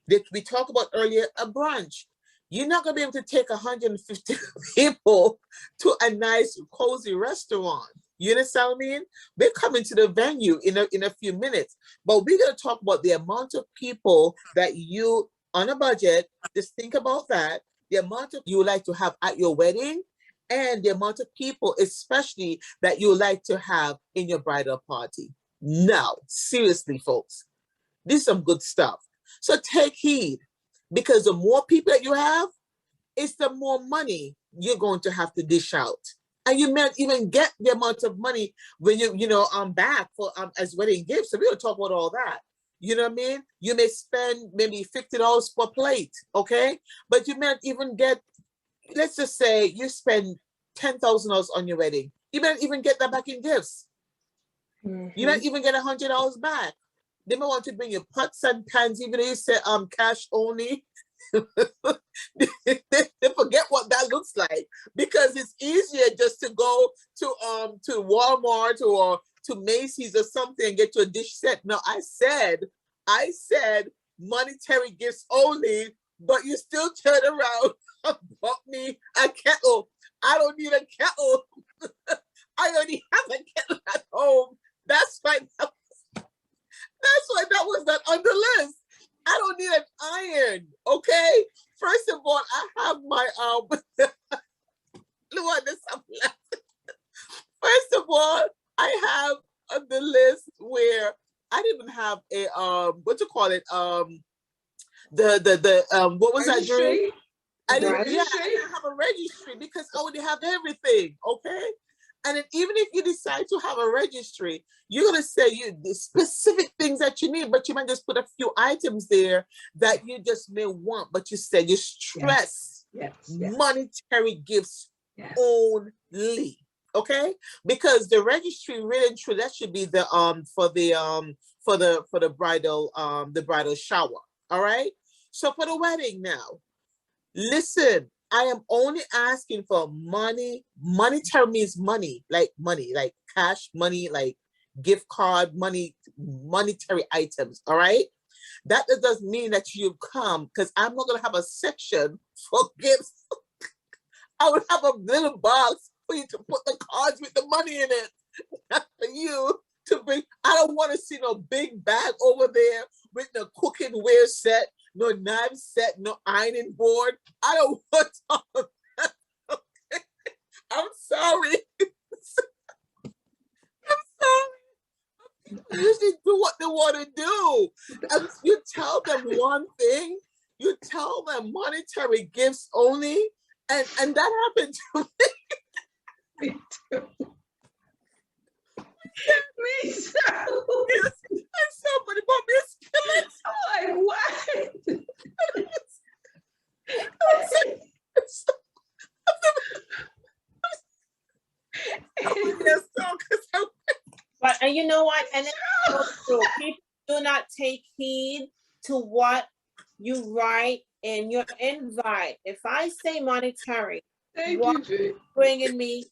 That we talked about earlier, a brunch. You're not gonna be able to take 150 people to a nice, cozy restaurant, You understand what I mean? We're coming to the venue in a few minutes, but we're going to talk about the amount of people that you, on a budget, just think about that, the amount of you would like to have at your wedding, and the amount of people, especially, that you would like to have in your bridal party. Now, seriously, folks, this is some good stuff. So take heed, because the more people that you have, it's the more money you're going to have to dish out. And you may even get the amount of money when back for as wedding gifts. So we're gonna talk about all that. You know what I mean? You may spend maybe $50 per plate, okay? But you may not even get, let's just say you spend $10,000 on your wedding. You may not even get that back in gifts. You might even get $100 back. They may want to bring you pots and pans, even though you say cash only. they forget what that looks like, because it's easier just to go to Walmart or to Macy's or something and get you a dish set. No, I said monetary gifts only, but you still turn around and bought me a kettle. I don't need a kettle. I already have a kettle at home. That's why that was not on the list. I don't need an iron, okay? First of all, I have my First of all, I have on the list where I didn't even have a what you call it? What was that, Drew? I didn't have a registry, because I already have everything, okay? And then even if you decide to have a registry, you're gonna say the specific things that you need, but you might just put a few items there that you just may want, but you said you stress monetary gifts only, okay? Because the registry, really and true, that should be the for the bridal shower. All right. So for the wedding now, listen, I am only asking for money. Monetary means money, like cash money, like gift card money, monetary items. All right. That doesn't mean that you come, because I'm not going to have a section for gifts. I would have a little box for you to put the cards with the money in it. Not for you to bring. I don't want to see no big bag over there with no cooking ware set, no knife set, no ironing board. I don't want all of that. Okay? I'm sorry. I'm sorry. People usually do what they want to do. And you tell them one thing, you tell them monetary gifts only, and that happened to me. Me too. Me too. And somebody bought me a skillet. I'm like, what? But and you know what? And it's so true. People do not take heed to what you write in your invite. If I say monetary, Thank why you, Jay. bringing me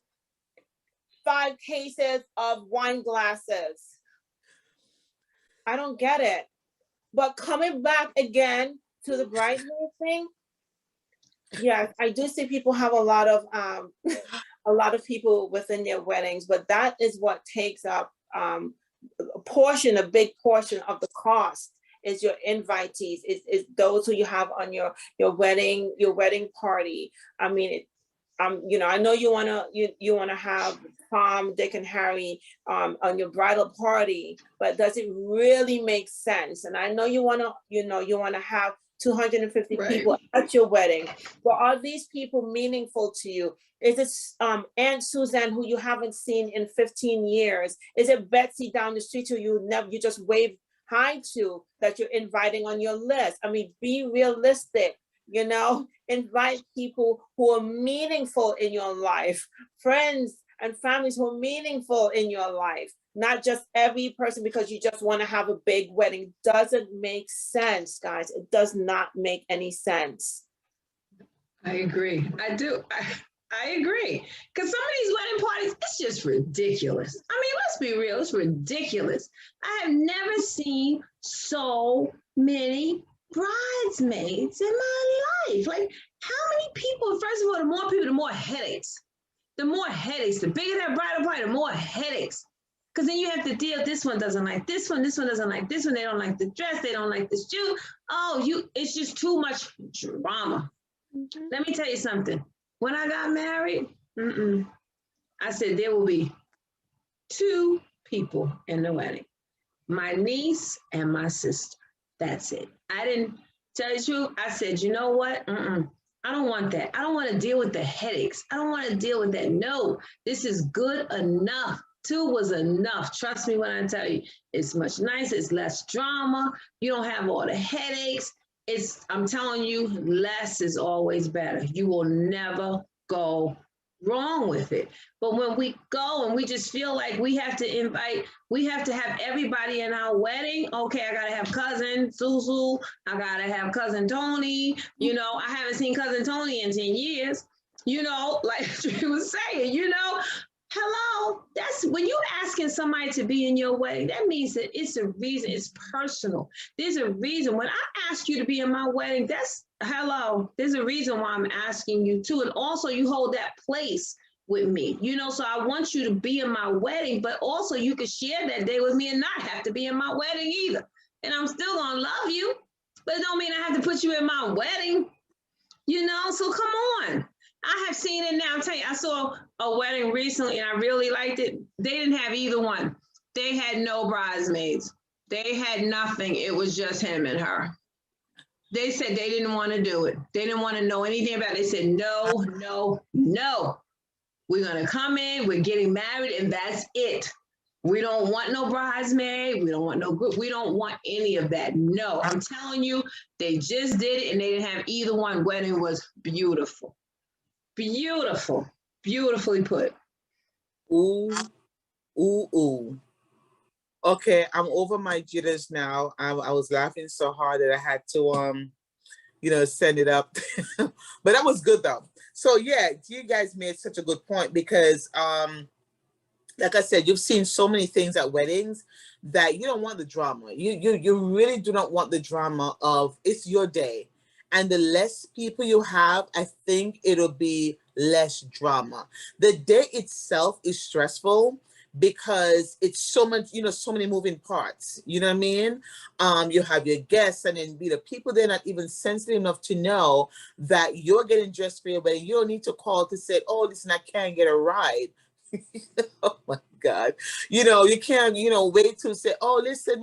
5 cases of wine glasses? I don't get it. But coming back again to the bridesmaid thing, yes, I do see people have a lot of people within their weddings, but that is what takes up a big portion of the cost is your invitees, is those who you have on your wedding party. I mean, I know you wanna have Tom, Dick, and Harry on your bridal party, but does it really make sense? And I know you wanna have 250 people at your wedding, but are these people meaningful to you? Is it Aunt Suzanne, who you haven't seen in 15 years? Is it Betsy down the street who you just wave hi to, that you're inviting on your list? I mean, be realistic. Invite people who are meaningful in your life, friends and families who are meaningful in your life, not just every person because you just want to have a big wedding. Doesn't make sense, guys. It does not make any sense. I agree. I do. I agree. Because some of these wedding parties, it's just ridiculous. I mean, let's be real. It's ridiculous. I have never seen so many bridesmaids in my life. Like, how many people? First of all, the more people, the more headaches. the more headaches. The bigger that bridal party, the more headaches. Because then you have to deal, this one doesn't like this one doesn't like this one, they don't like the dress, they don't like this shoe. Oh, it's just too much drama. Let me tell you something. When I got married, I said there will be 2 people in the wedding, my niece and my sister. That's it. I didn't tell you the truth. I said, you know what? I don't want that. I don't want to deal with the headaches. I don't want to deal with that. No, this is good enough. 2 was enough. Trust me when I tell you, it's much nicer. It's less drama. You don't have all the headaches. I'm telling you, less is always better. You will never go wrong with it. But when we go and we just feel like we have to have everybody in our wedding. Okay, I gotta have cousin Susu. I gotta have cousin Tony. I haven't seen cousin Tony in 10 years. Like she was saying, hello, that's when you're asking somebody to be in your wedding, that means that it's a reason, it's personal. There's a reason. When I ask you to be in my wedding, there's a reason why I'm asking you to. And also you hold that place with me, so I want you to be in my wedding, but also you can share that day with me and not have to be in my wedding either. And I'm still gonna love you, but it don't mean I have to put you in my wedding, so come on. I have seen it now. I'm telling you, I saw a wedding recently and I really liked it. They didn't have either one. They had no bridesmaids. They had nothing. It was just him and her. They said they didn't want to do it. They didn't want to know anything about it. They said, no, no, no. We're going to come in, we're getting married, and that's it. We don't want no bridesmaid. We don't want no group. We don't want any of that. No, I'm telling you, they just did it and they didn't have either one. Wedding was beautiful. Beautiful, beautifully put. Ooh, ooh, ooh. Okay, I'm over my jitters now. I was laughing so hard that I had to send it up. But that was good though. So yeah, you guys made such a good point because like I said, you've seen so many things at weddings that you don't want the drama. You really do not want the drama of it's your day. And the less people you have, I think it'll be less drama. The day itself is stressful because it's so much, so many moving parts. You know what I mean? You have your guests and then the people, they're not even sensitive enough to know that you're getting dressed for your wedding. You don't need to call to say, oh, listen, I can't get a ride. Oh my God. You can't, wait to say, oh, listen,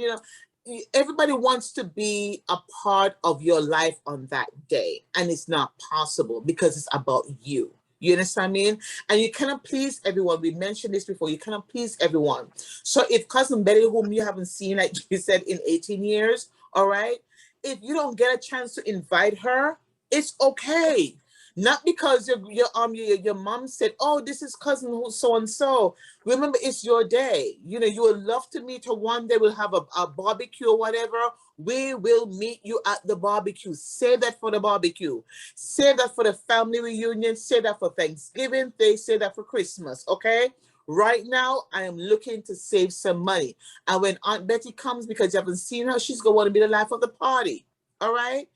everybody wants to be a part of your life on that day. And it's not possible because it's about you. You understand what I mean? And you cannot please everyone. We mentioned this before. You cannot please everyone. So if Cousin Betty, whom you haven't seen, like you said, in 18 years, all right, if you don't get a chance to invite her, it's okay. Not because your mom said, oh, this is cousin who so and so. Remember, it's your day. You would love to meet her one day. We'll have a barbecue or whatever. We will meet you at the barbecue. Save that for the barbecue. Save that for the family reunion. Save that for Thanksgiving. They say that for Christmas. Okay. Right now, I am looking to save some money. And when Aunt Betty comes, because you haven't seen her, she's going to want to be the life of the party. All right.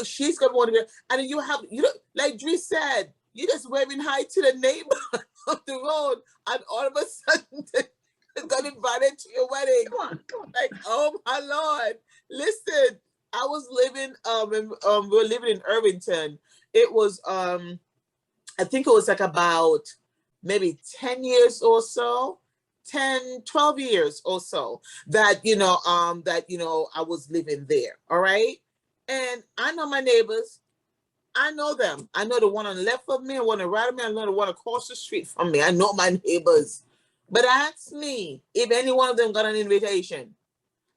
She's gonna want to be, and then like Dre said, you just waving hi to the neighbor up the road, and all of a sudden they got invited to your wedding. Come on. Like, oh my Lord. Listen, I was living we were living in Irvington. It was I think it was like about maybe 10 years or so. 10, 12 years or so that I was living there. All right. And I know my neighbors. I know them. I know the one on the left of me and one on the right of me. I know the one across the street from me. I know my neighbors. But ask me if any one of them got an invitation.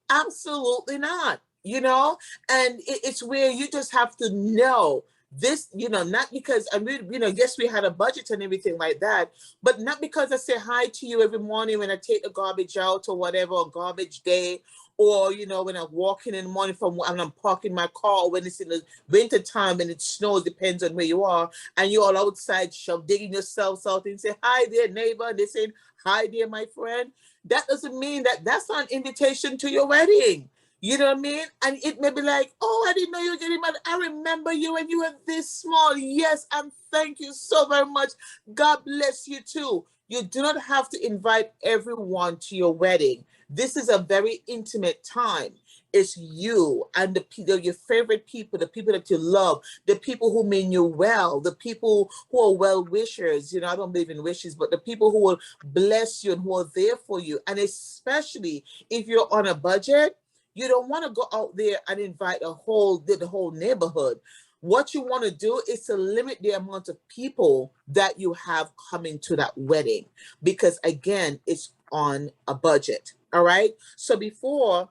Absolutely not. And it's where you just have to know this, not because yes, we had a budget and everything like that, but not because I say hi to you every morning when I take the garbage out or whatever, on garbage day, or when I'm walking in the morning and I'm parking my car, or when it's in the winter time and it snows, depends on where you are, and you're all outside digging yourselves out and say, hi there, neighbor. They're saying, hi there, my friend. That doesn't mean that's not an invitation to your wedding. You know what I mean? And it may be like, oh, I didn't know you were getting married. I remember you when you were this small. Yes, and thank you so very much. God bless you too. You do not have to invite everyone to your wedding. This is a very intimate time. It's you and the people, your favorite people, the people that you love, the people who mean you well, the people who are well wishers. You know, I don't believe in wishes, but the people who will bless you and who are there for you. And especially if you're on a budget, you don't want to go out there and invite the whole neighborhood. What you want to do is to limit the amount of people that you have coming to that wedding, because again, it's on a budget. All right. So before,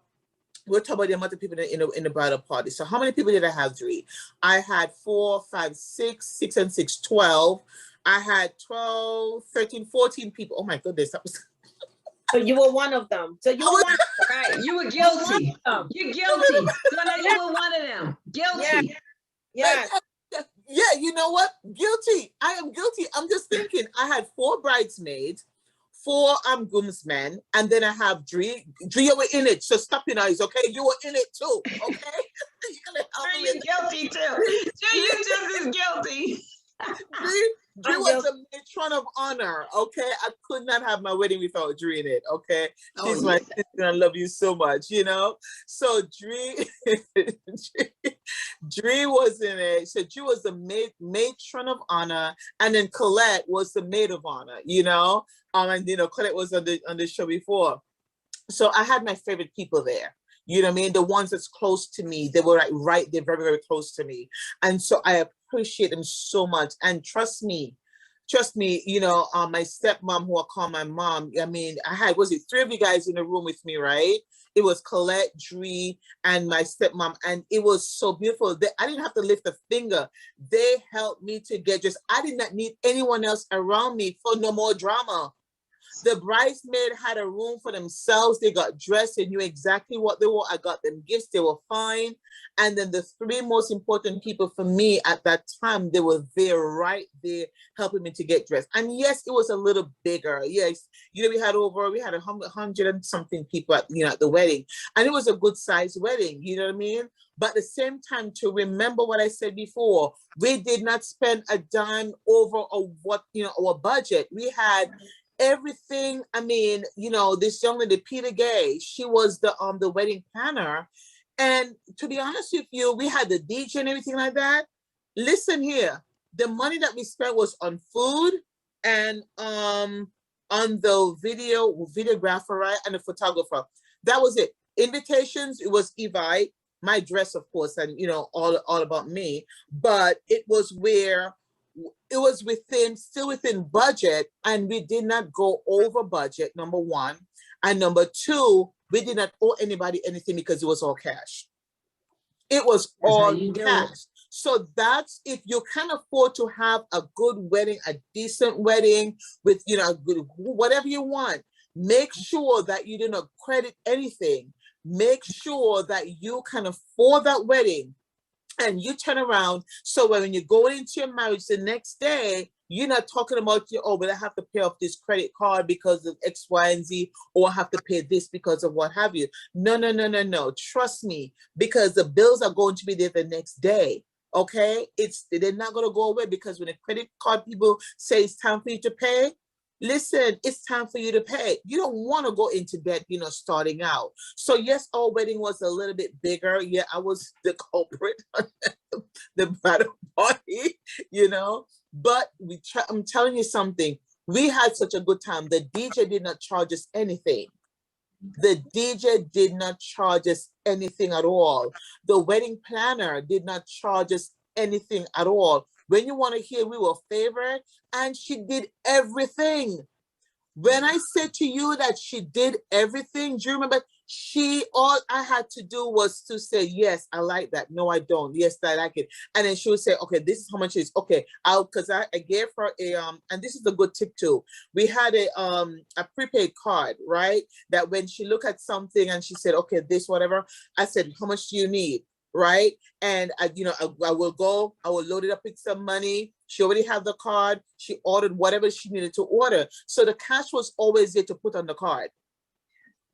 we're talking about the amount of people in the bridal party. So how many people did I have, Dre? I had 4, 5, 6, 6 and 6, 12. I had 12, 13, 14 people. Oh my goodness, that was. So you were one of them. So you were one. Right, you were guilty. You're guilty. So now you were one of them. Guilty. Yeah. Yeah, you know what? Guilty. I am guilty. I'm just thinking. I had 4 bridesmaids, 4 groomsmen, and then I have Dre. Dre, you were in it, so stop your eyes, okay? You were in it too, okay? You're gonna help me. You're guilty too. You just as guilty. Dre was the matron of honor, okay? I could not have my wedding without Dre in it, okay? She's my sister and I love you so much, you know? So Dre was in it. So Dre was the matron of honor, and then Colette was the maid of honor, you know? And you know, Colette was on the show before. So I had my favorite people there. You know what I mean? The ones that's close to me, they were right there, very, very close to me. And so I appreciate them so much. And trust me, you know, my stepmom, who I call my mom, I mean, I had, 3 of you guys in the room with me, right? It was Colette, Dre, and my stepmom. And it was so beautiful. I didn't have to lift a finger. They helped me to get dressed. I did not need anyone else around me for no more drama. The bridesmaid had a room for themselves. They got dressed. They knew exactly what they were. I got them gifts. They were fine. And then the 3 most important people for me at that time, they were there, right there, helping me to get dressed. And yes, it was a little bigger. Yes, you know, we had 100 and something people at, you know, at the wedding, and it was a good sized wedding. You know what I mean? But at the same time, to remember what I said before, we did not spend a dime over our budget. We had everything. I mean, you know, this young lady, Peter Gay, she was the wedding planner. And to be honest with you, we had the DJ and everything like that. Listen here, the money that we spent was on food and on the videographer, right, and the photographer. That was it. Invitations, it was Evite, my dress, of course, and you know, all about me. But it was still within budget, and we did not go over budget, number 1. And number 2, we did not owe anybody anything because it was all cash. It was all cash. So that's, if you can afford to have a good wedding, a decent wedding with, you know, whatever you want, make sure that you do not credit anything. Make sure that you can afford that wedding. And you turn around, so when you're going into your marriage the next day, you're not talking about, but I have to pay off this credit card because of X, Y, and Z, or I have to pay this because of what have you. No. Trust me, because the bills are going to be there the next day. Okay? They're not going to go away, because when the credit card people say it's time for you to pay, listen, it's time for you to pay. You don't want to go into debt, you know, starting out. So yes, our wedding was a little bit bigger. Yeah, I was the culprit on the bridal party, you know. But I'm telling you something. We had such a good time. The DJ did not charge us anything. The DJ did not charge us anything at all. The wedding planner did not charge us anything at all. When you want to hear, we were favored, and she did everything. When I said to you that she did everything, do you remember? All I had to do was to say, yes, I like that. No, I don't. Yes, I like it. And then she would say, okay, this is how much it is. Okay, because I gave her and this is a good tip too. We had a prepaid card, right? That when she looked at something and she said, okay, this, whatever, I said, how much do you need? Right? And I will load it up with some money. She already had the card. She ordered whatever she needed to order. So the cash was always there to put on the card.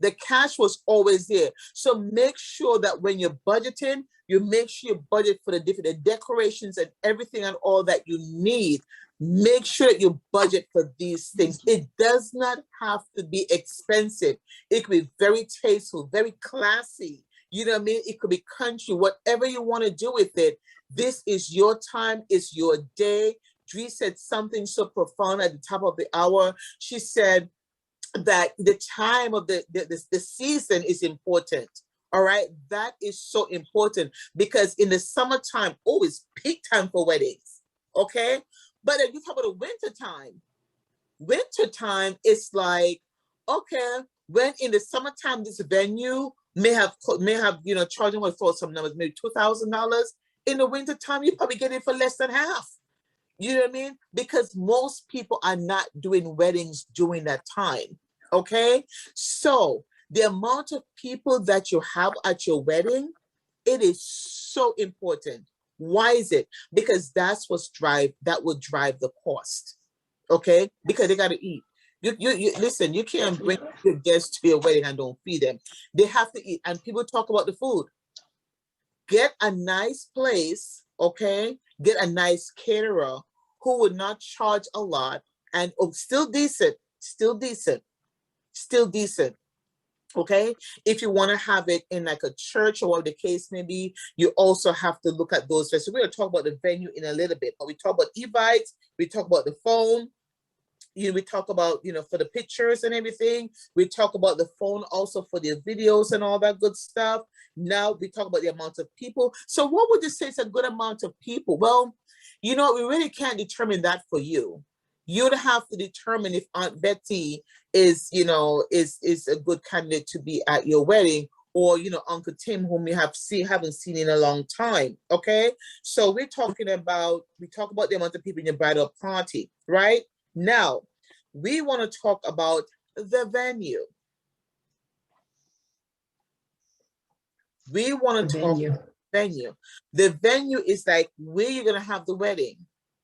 The cash was always there. So make sure that when you're budgeting, you make sure you budget for the decorations and everything and all that you need. Make sure that you budget for these things. It does not have to be expensive. It could be very tasteful, very classy. You know what I mean? It could be country, whatever you want to do with it. This is your time. It's your day. Dree said something so profound at the top of the hour. She said that the time of the season is important. All right. That is so important because in the summertime, it's peak time for weddings. Okay. But if you talk about the winter time, it's like, okay, when in the summertime, this venue may have, charging for some numbers, maybe $2,000. In the winter time, you probably get it for less than half. You know what I mean? Because most people are not doing weddings during that time. Okay. So the amount of people that you have at your wedding, it is so important. Why is it? Because that will drive the cost. Okay. Because they got to eat. You listen, you can't bring your guests to your wedding and don't feed them. They have to eat. And people talk about the food. Get a nice place, okay? Get a nice caterer who would not charge a lot and still decent. Okay? If you want to have it in like a church or whatever the case may be, you also have to look at those. So we're going to talk about the venue in a little bit, but we talk about Evites, we talk about the phone. We talk about, for the pictures and everything. We talk about the phone also for the videos and all that good stuff. Now we talk about the amount of people. So what would you say is a good amount of people? Well, we really can't determine that for you. You'd have to determine if Aunt Betty is a good candidate to be at your wedding, or, Uncle Tim, whom you haven't seen in a long time. Okay. So we talk about the amount of people in your bridal party, right? Now, we want to talk about the venue. We want to talk about venue. The venue is like where you're going to have the wedding,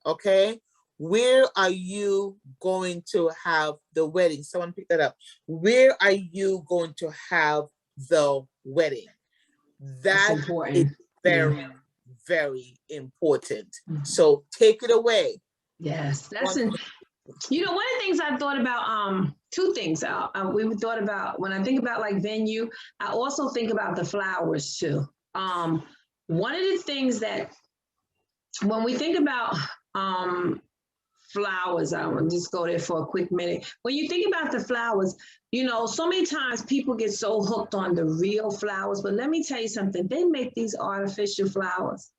okay? Where are you going to have the wedding? Someone pick that up. Where are you going to have the wedding? That's important. Is very, very important. Mm-hmm. So take it away. Yes, one of the things I thought about, two things we thought about when I think about like venue, I also think about the flowers too. One of the things that when we think about flowers, I want to just go there for a quick minute. When you think about the flowers, so many times people get so hooked on the real flowers, but let me tell you something, they make these artificial flowers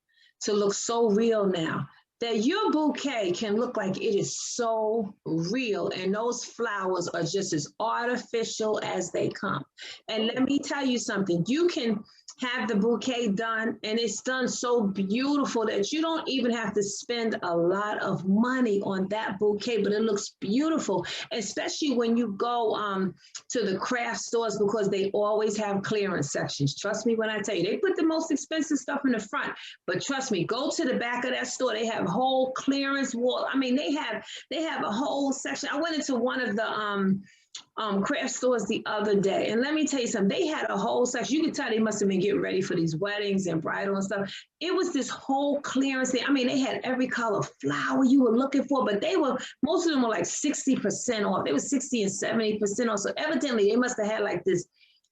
to look so real now, that your bouquet can look like it is so real, and those flowers are just as artificial as they come. And let me tell you something, you can have the bouquet done and it's done so beautiful that you don't even have to spend a lot of money on that bouquet, but it looks beautiful, especially when you go to the craft stores, because they always have clearance sections. Trust me when I tell you, they put the most expensive stuff in the front, but trust me, go to the back of that store, they have whole clearance wall. I mean, they have a whole section. I went into one of the craft stores the other day, and let me tell you something, they had a whole section. You could tell they must have been getting ready for these weddings and bridal and stuff. It was this whole clearance thing. I mean, they had every color flower you were looking for, but most of them were like 60% off. They were 60 and 70% off. So evidently they must have had like this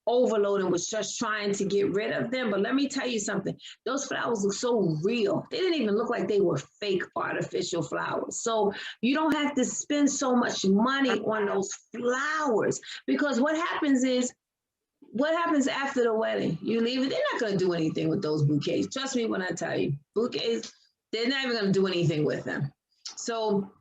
overload and was just trying to get rid of them. But let me tell you something, those flowers look so real. They didn't even look like they were fake artificial flowers. So you don't have to spend so much money on those flowers, because what happens after the wedding? You leave it, they're not going to do anything with those bouquets. Trust me when I tell you, bouquets, they're not even going to do anything with them. So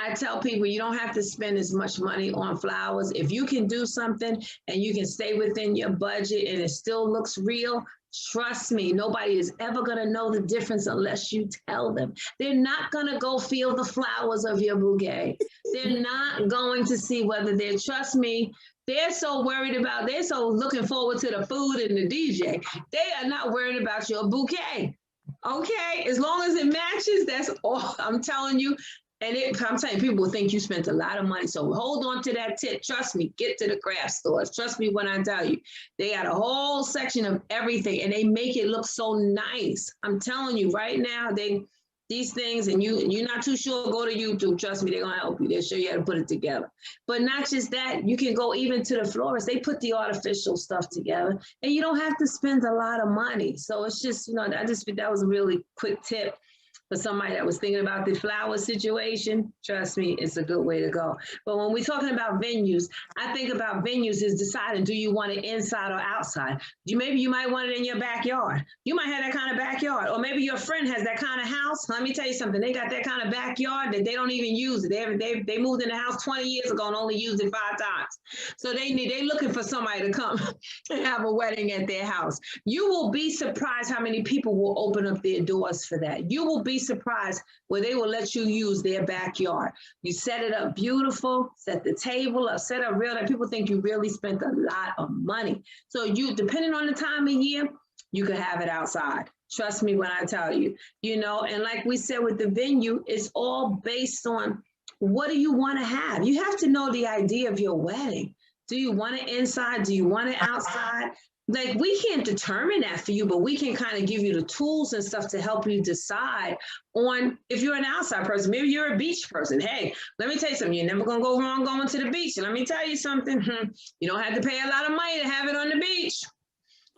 I tell people you don't have to spend as much money on flowers. If you can do something and you can stay within your budget and it still looks real, trust me, nobody is ever going to know the difference unless you tell them. They're not going to go feel the flowers of your bouquet. They're not going to see whether trust me, they're so looking forward to the food and the DJ. They are not worried about your bouquet. Okay, as long as it matches, that's all I'm telling you. And I'm telling you, people will think you spent a lot of money. So hold on to that tip. Trust me, get to the craft stores. Trust me when I tell you, they got a whole section of everything and they make it look so nice. I'm telling you right now, these things, and you're not too sure, go to YouTube. Trust me, they're gonna help you. They'll show you how to put it together. But not just that, you can go even to the florist. They put the artificial stuff together and you don't have to spend a lot of money. So it's just, I just think that was a really quick tip for somebody that was thinking about the flower situation. Trust me, it's a good way to go. But when we're talking about venues, I think about venues is deciding, do you want it inside or outside? Maybe you might want it in your backyard. You might have that kind of backyard, or maybe your friend has that kind of house. Let me tell you something, they got that kind of backyard that they don't even use it. They moved in the house 20 years ago and only used it 5 times. So they looking for somebody to come and have a wedding at their house. You will be surprised how many people will open up their doors for that. You will be surprised where they will let you use their backyard. You set it up beautiful, set the table up, set up real, that people think you really spent a lot of money. So you, depending on the time of year, you can have it outside. Trust me when I tell you, and like we said with the venue, it's all based on what do you want to have? You have to know the idea of your wedding. Do you want it inside? Do you want it outside? Like, we can't determine that for you, but we can kind of give you the tools and stuff to help you decide on if you're an outside person. Maybe you're a beach person. Hey, let me tell you something. You're never going to go wrong going to the beach. And let me tell you something. You don't have to pay a lot of money to have it on the beach.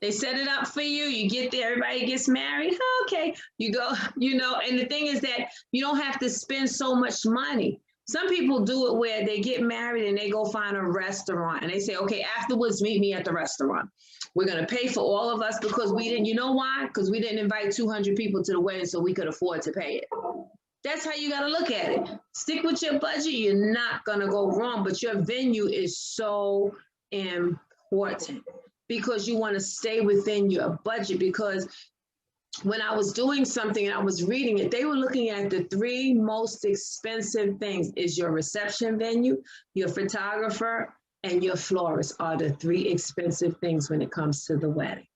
They set it up for you. You get there, everybody gets married. Okay, you go, and the thing is that you don't have to spend so much money. Some people do it where they get married and they go find a restaurant and they say, okay, afterwards, meet me at the restaurant. We're going to pay for all of us because we didn't, you know why? Because we didn't invite 200 people to the wedding, so we could afford to pay it. That's how you got to look at it. Stick with your budget. You're not going to go wrong, but your venue is so important because you want to stay within your budget. Because when I was doing something and I was reading it, they were looking at the 3 most expensive things is your reception venue, your photographer, and your florist are the 3 expensive things when it comes to the wedding.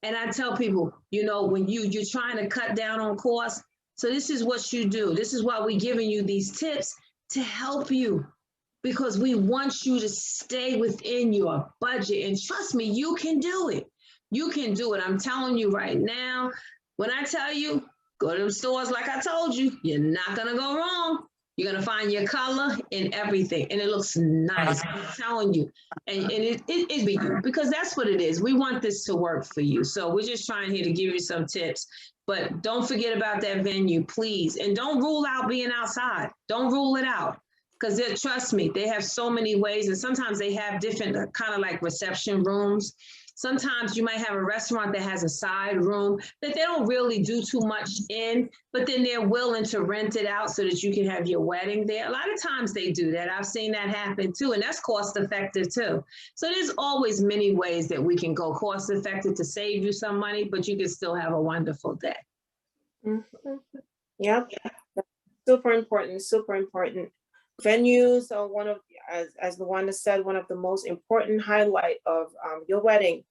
And I tell people, when you're trying to cut down on costs, so this is what you do. This is why we're giving you these tips to help you, because we want you to stay within your budget. And trust me, you can do it. You can do it. I'm telling you right now, when I tell you, go to the stores like I told you, you're not going to go wrong. You're going to find your color in everything, and it looks nice. I'm telling you. And it be you, because that's what it is. We want this to work for you. So we're just trying here to give you some tips. But don't forget about that venue, please. And don't rule out being outside. Don't rule it out. Because trust me, they have so many ways. And sometimes they have different kind of like reception rooms. Sometimes you might have a restaurant that has a side room that they don't really do too much in, but then they're willing to rent it out so that you can have your wedding there. A lot of times they do that. I've seen that happen too, and that's cost effective too. So there's always many ways that we can go cost effective to save you some money, but you can still have a wonderful day. Mm-hmm. Yep. Super important, super important. Venues are one of, as the one that said, one of the most important highlight of your wedding.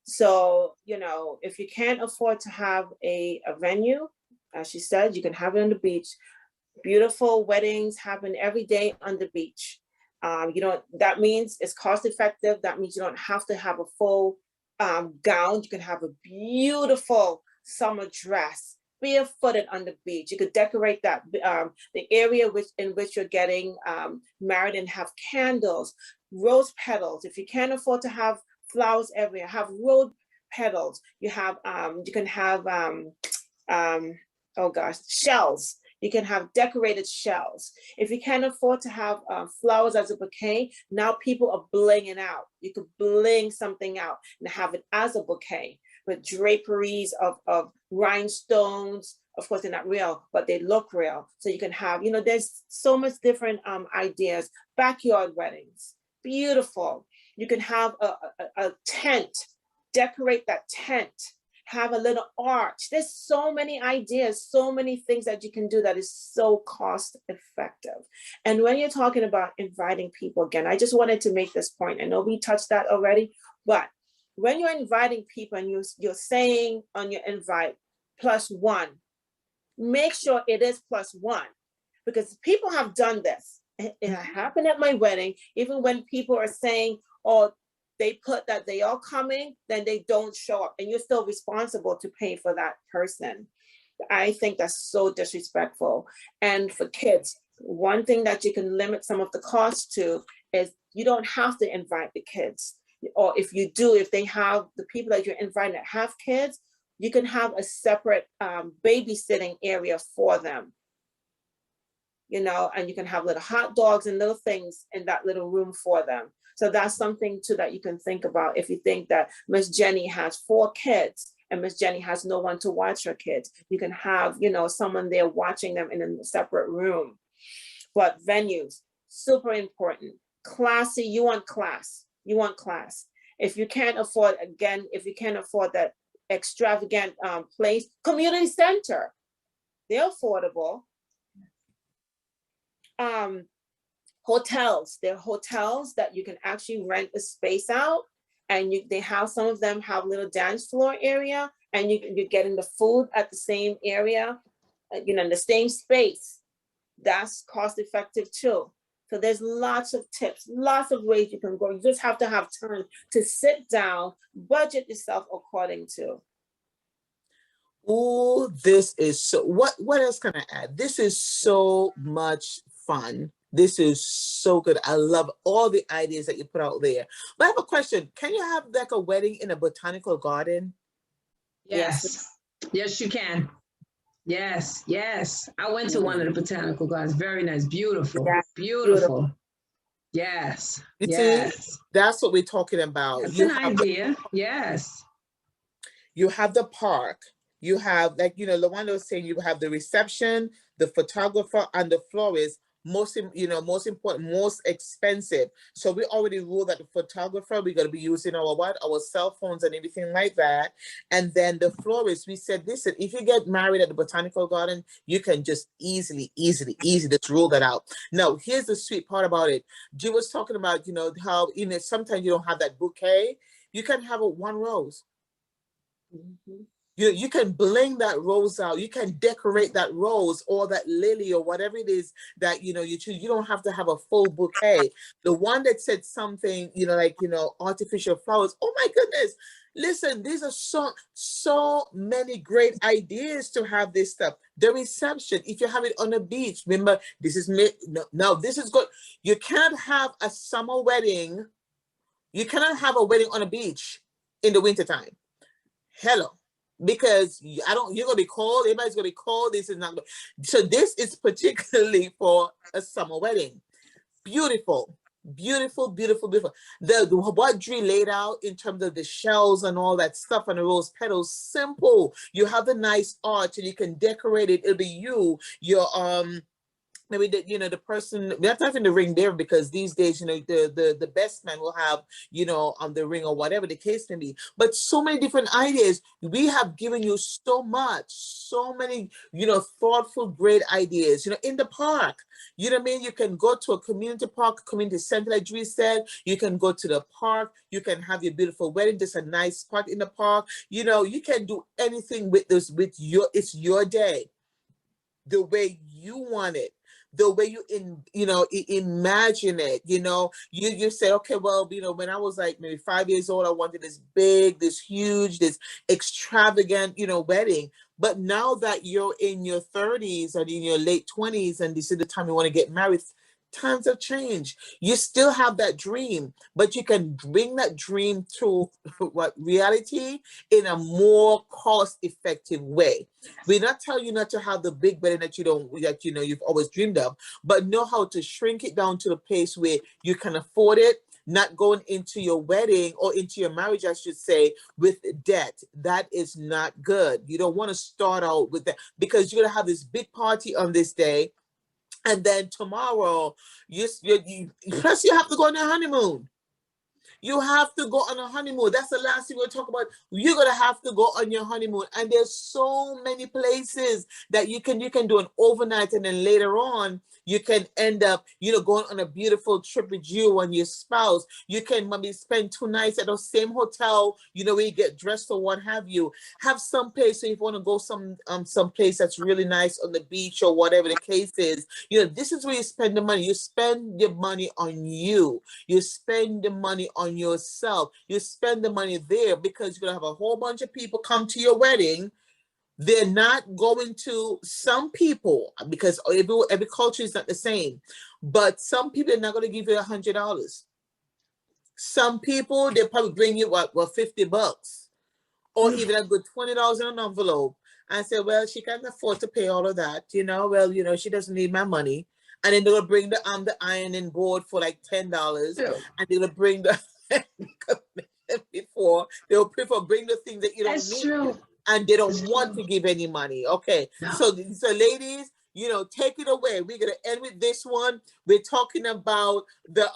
So, if you can't afford to have a venue, as she said, you can have it on the beach. Beautiful weddings happen every day on the beach. That means it's cost effective. That means you don't have to have a full gown. You can have a beautiful summer dress, barefooted on the beach. You could decorate that the area in which you're getting married and have candles, rose petals. If you can't afford to have flowers everywhere, have rose petals. You can have shells. You can have decorated shells. If you can't afford to have flowers as a bouquet, now people are blinging out. You could bling something out and have it as a bouquet with draperies of rhinestones. Of course, they're not real, but they look real. So you can have, there's so much different ideas. Backyard weddings, beautiful. You can have a tent, decorate that tent, have a little arch. There's so many ideas, so many things that you can do that is so cost effective. And when you're talking about inviting people, again, I just wanted to make this point. I know we touched that already, but when you're inviting people and you're saying on your invite +1, make sure it is +1. because people have done this. It happened at my wedding, even when people are saying, oh, they put that they are coming, then they don't show up, and you're still responsible to pay for that person. I think that's so disrespectful. And for kids, one thing that you can limit some of the costs to is you don't have to invite the kids. Or if you do, if they have the people that you're inviting that have kids, you can have a separate babysitting area for them. You know, and you can have little hot dogs and little things in that little room for them. So that's something too that you can think about if you think that Miss Jenny has 4 kids and Miss Jenny has no one to watch her kids. You can have, you know, someone there watching them in a separate room. But venues, super important. Classy, you want class. You want class. If you can't afford, again, if you can't afford that extravagant place, community center, they're affordable. Hotels, there are hotels that you can actually rent a space out, and they have, some of them have little dance floor area, and you're getting the food at the same area, you know, in the same space. That's cost effective too. So there's lots of tips, lots of ways you can go. You just have to have time to sit down, budget yourself according to. Oh, this is so, what else can I add? This is so much fun. This is so good. I love all the ideas that you put out there. But I have a question. Can you have like a wedding in a botanical garden? Yes. Yes, you can. Yes, yes. I went to one of the botanical gardens. Very nice. Beautiful. Yeah, beautiful. Yes. You yes. see, that's what we're talking about. That's You an have idea. Yes. you have the park. You have, like, you know, Lawanda was saying, you have the reception, the photographer, and the florist. Most important, most expensive. So we already ruled that the photographer, we're going to be using our cell phones and everything like that. And then the florist, we said, listen, if you get married at the botanical garden, you can just easily just rule that out. Now, here's the sweet part about it. Jill was talking about, you know, how, you know, sometimes you don't have that bouquet. You can have it 1 rose. Mm-hmm. You can bling that rose out. You can decorate that rose or that lily or whatever it is that, you know, you choose. You don't have to have a full bouquet. The one that said something, you know, like, you know, artificial flowers. Oh my goodness. Listen, these are so many great ideas to have this stuff. The reception, if you have it on a beach, remember, this is no, this is good. You can't have a summer wedding. You cannot have a wedding on a beach in the wintertime. Hello. Because you're gonna be cold, everybody's gonna be cold. This is not good. So this is particularly for a summer wedding. Beautiful, beautiful, beautiful, beautiful. What Dre laid out in terms of the shells and all that stuff and the rose petals, simple. You have the nice arch and you can decorate it. It'll be your maybe the person, we have to have in the ring there, because these days, you know, the best man will have, you know, on the ring or whatever the case may be. But so many different ideas. We have given you so many, you know, thoughtful, great ideas, you know, in the park. You know what I mean? You can go to a community park, community center, like Dre said. You can go to the park. You can have your beautiful wedding. There's a nice park in the park. You know, you can do anything with this, it's your day, the way you want it, the way you imagine it. You know, you say, okay, well, you know, when I was like maybe 5 years old, I wanted this big, this huge, this extravagant, you know, wedding. But now that you're in your 30s and in your late 20s, and this is the time you want to get married, times have changed. You still have that dream, but you can bring that dream to reality in a more cost-effective way. We're not telling you not to have the big wedding that you've always dreamed of, but know how to shrink it down to the place where you can afford it, not going into your wedding or into your marriage, I should say, with debt. That is not good. You don't want to start out with that, because you're going to have this big party on this day, and then tomorrow, plus you have to go on your honeymoon. You have to go on a honeymoon. That's the last thing we'll talk about. You're gonna have to go on your honeymoon, and there's so many places that you can do an overnight, and then later on you can end up, going on a beautiful trip with you and your spouse. You can maybe spend 2 nights at the same hotel, where you get dressed or what have you. Have some place, so if you want to go some place that's really nice on the beach or whatever the case is, this is where you spend the money. You spend your money on you. You spend the money on yourself. You spend the money there, because you're gonna have a whole bunch of people come to your wedding. They're not going to, some people, because every culture is not the same, but some people are not going to give you $100. Some people, they'll probably bring you what, $50, or even a good $20 in an envelope, and say, well, she can't afford to pay all of that, well, she doesn't need my money. And then they'll bring the ironing board for like $10, and they'll bring the before they'll prefer bring the things that you don't That's need. true. And they don't That's want true. to give any money. Okay. No. So ladies, take it away. We're gonna end with this one. We're talking about the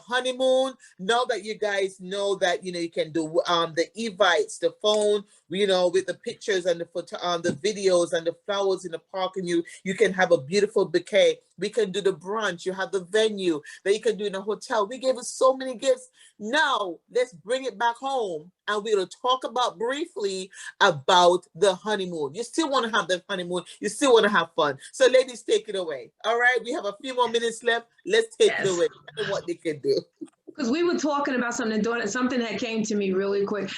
honeymoon. Now that you guys know that you can do the Evites, the phone, with the pictures and the photo, the videos and the flowers in the park, and you can have a beautiful bouquet. We can do the brunch. You have the venue that you can do in a hotel. We gave us so many gifts. Now let's bring it back home, and we're gonna talk about briefly about the honeymoon. You still want to have the honeymoon. You still want to have fun. So ladies, take it away. All right, we have a few more minutes left. Let's take it away and what they can do. Because we were talking about something that came to me really quick.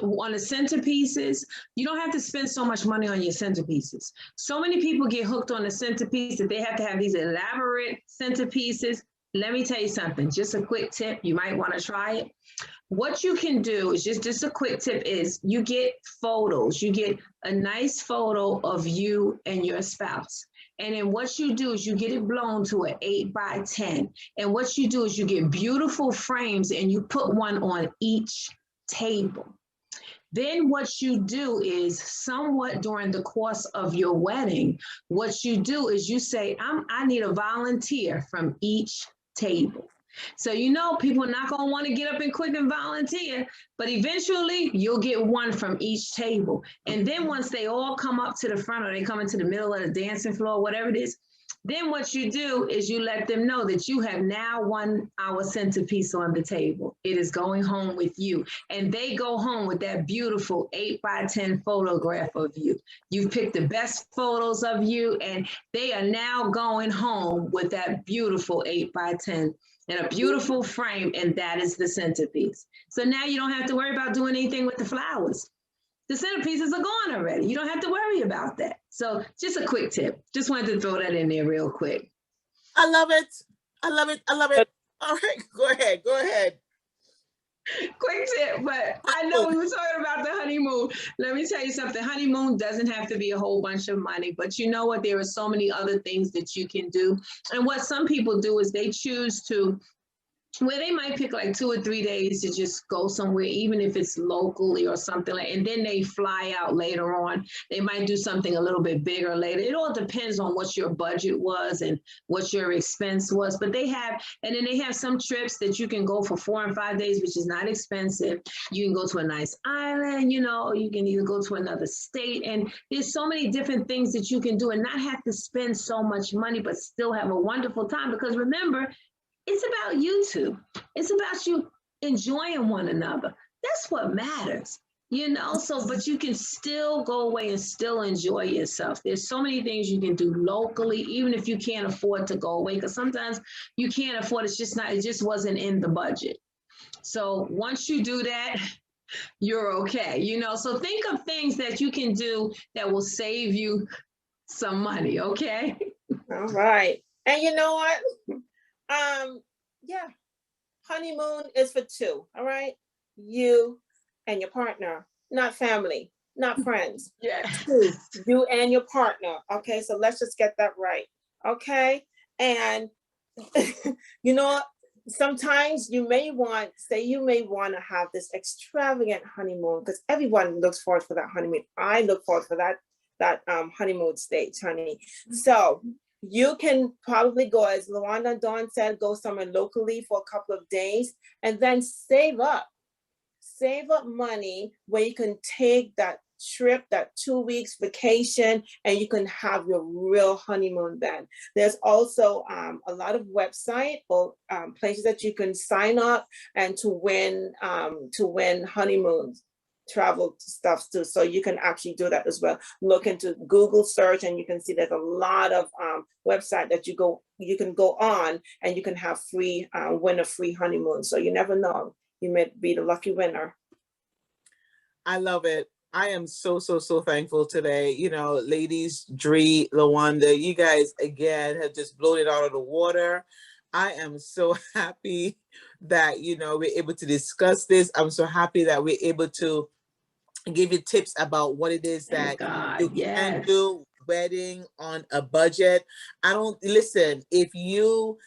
On the centerpieces, you don't have to spend so much money on your centerpieces. So many people get hooked on the centerpiece that they have to have these elaborate centerpieces. Let me tell you something, just a quick tip. You might want to try it. What you can do is just a quick tip is you get photos. You get a nice photo of you and your spouse. And then what you do is you get it blown to an 8x10. And what you do is you get beautiful frames and you put one on each table. Then what you do is somewhat during the course of your wedding, what you do is you say, I need a volunteer from each table. So people are not going to want to get up and quick and volunteer, but eventually you'll get one from each table. And then once they all come up to the front, or they come into the middle of the dancing floor, whatever it is, then what you do is you let them know that you have now 1 hour centerpiece on the table. It is going home with you. And they go home with that beautiful 8x10 photograph of you. You've picked the best photos of you, and they are now going home with that beautiful 8x10 and a beautiful frame, and that is the centerpiece. So now you don't have to worry about doing anything with the flowers. The centerpieces are gone already. You don't have to worry about that. So just a quick tip. Just wanted to throw that in there real quick. I love it. I love it. I love it. All right, go ahead. Go ahead. Quick tip, but I know we were talking about the honeymoon. Let me tell you something. Honeymoon doesn't have to be a whole bunch of money, but you know what? There are so many other things that you can do. And what some people do is they choose to, where they might pick like 2 or 3 days to just go somewhere, even if it's locally or something like, and then they fly out later on. They might do something a little bit bigger later. It all depends on what your budget was and what your expense was. But they have some trips that you can go for 4 and 5 days, which is not expensive. You can go to a nice island, you can either go to another state, and there's so many different things that you can do and not have to spend so much money, but still have a wonderful time. Because remember, it's about you two. It's about you enjoying one another. That's what matters, so, but you can still go away and still enjoy yourself. There's so many things you can do locally, even if you can't afford to go away, because sometimes you can't afford, it just wasn't in the budget. So once you do that, you're okay, so think of things that you can do that will save you some money, okay? All right. And you know what? Yeah, honeymoon is for 2, all right? You and your partner, not family, not friends. Yeah. 2, you and your partner, okay? So let's just get that right, okay? And sometimes you may want to have this extravagant honeymoon, because everyone looks forward for that honeymoon. I look forward for that honeymoon stage, honey. So You can probably go, as Lawanda and Dawn said, go somewhere locally for a couple of days and then save up money where you can take that trip, that 2 weeks vacation, and you can have your real honeymoon then. There's also a lot of website or places that you can sign up and to win honeymoons, travel stuff too. So you can actually do that as well. Look into Google search and you can see there's a lot of website that you can go on and you can have win a free honeymoon. So you never know. You may be the lucky winner. I love it. I am so thankful today. You know, ladies, Dree, Lawanda, you guys again have just blown it out of the water. I am so happy that, you know, we're able to discuss this. I'm so happy that we're able to give you tips about what it is Thank that God. you can Yes. do wedding on a budget. I don't listen, if you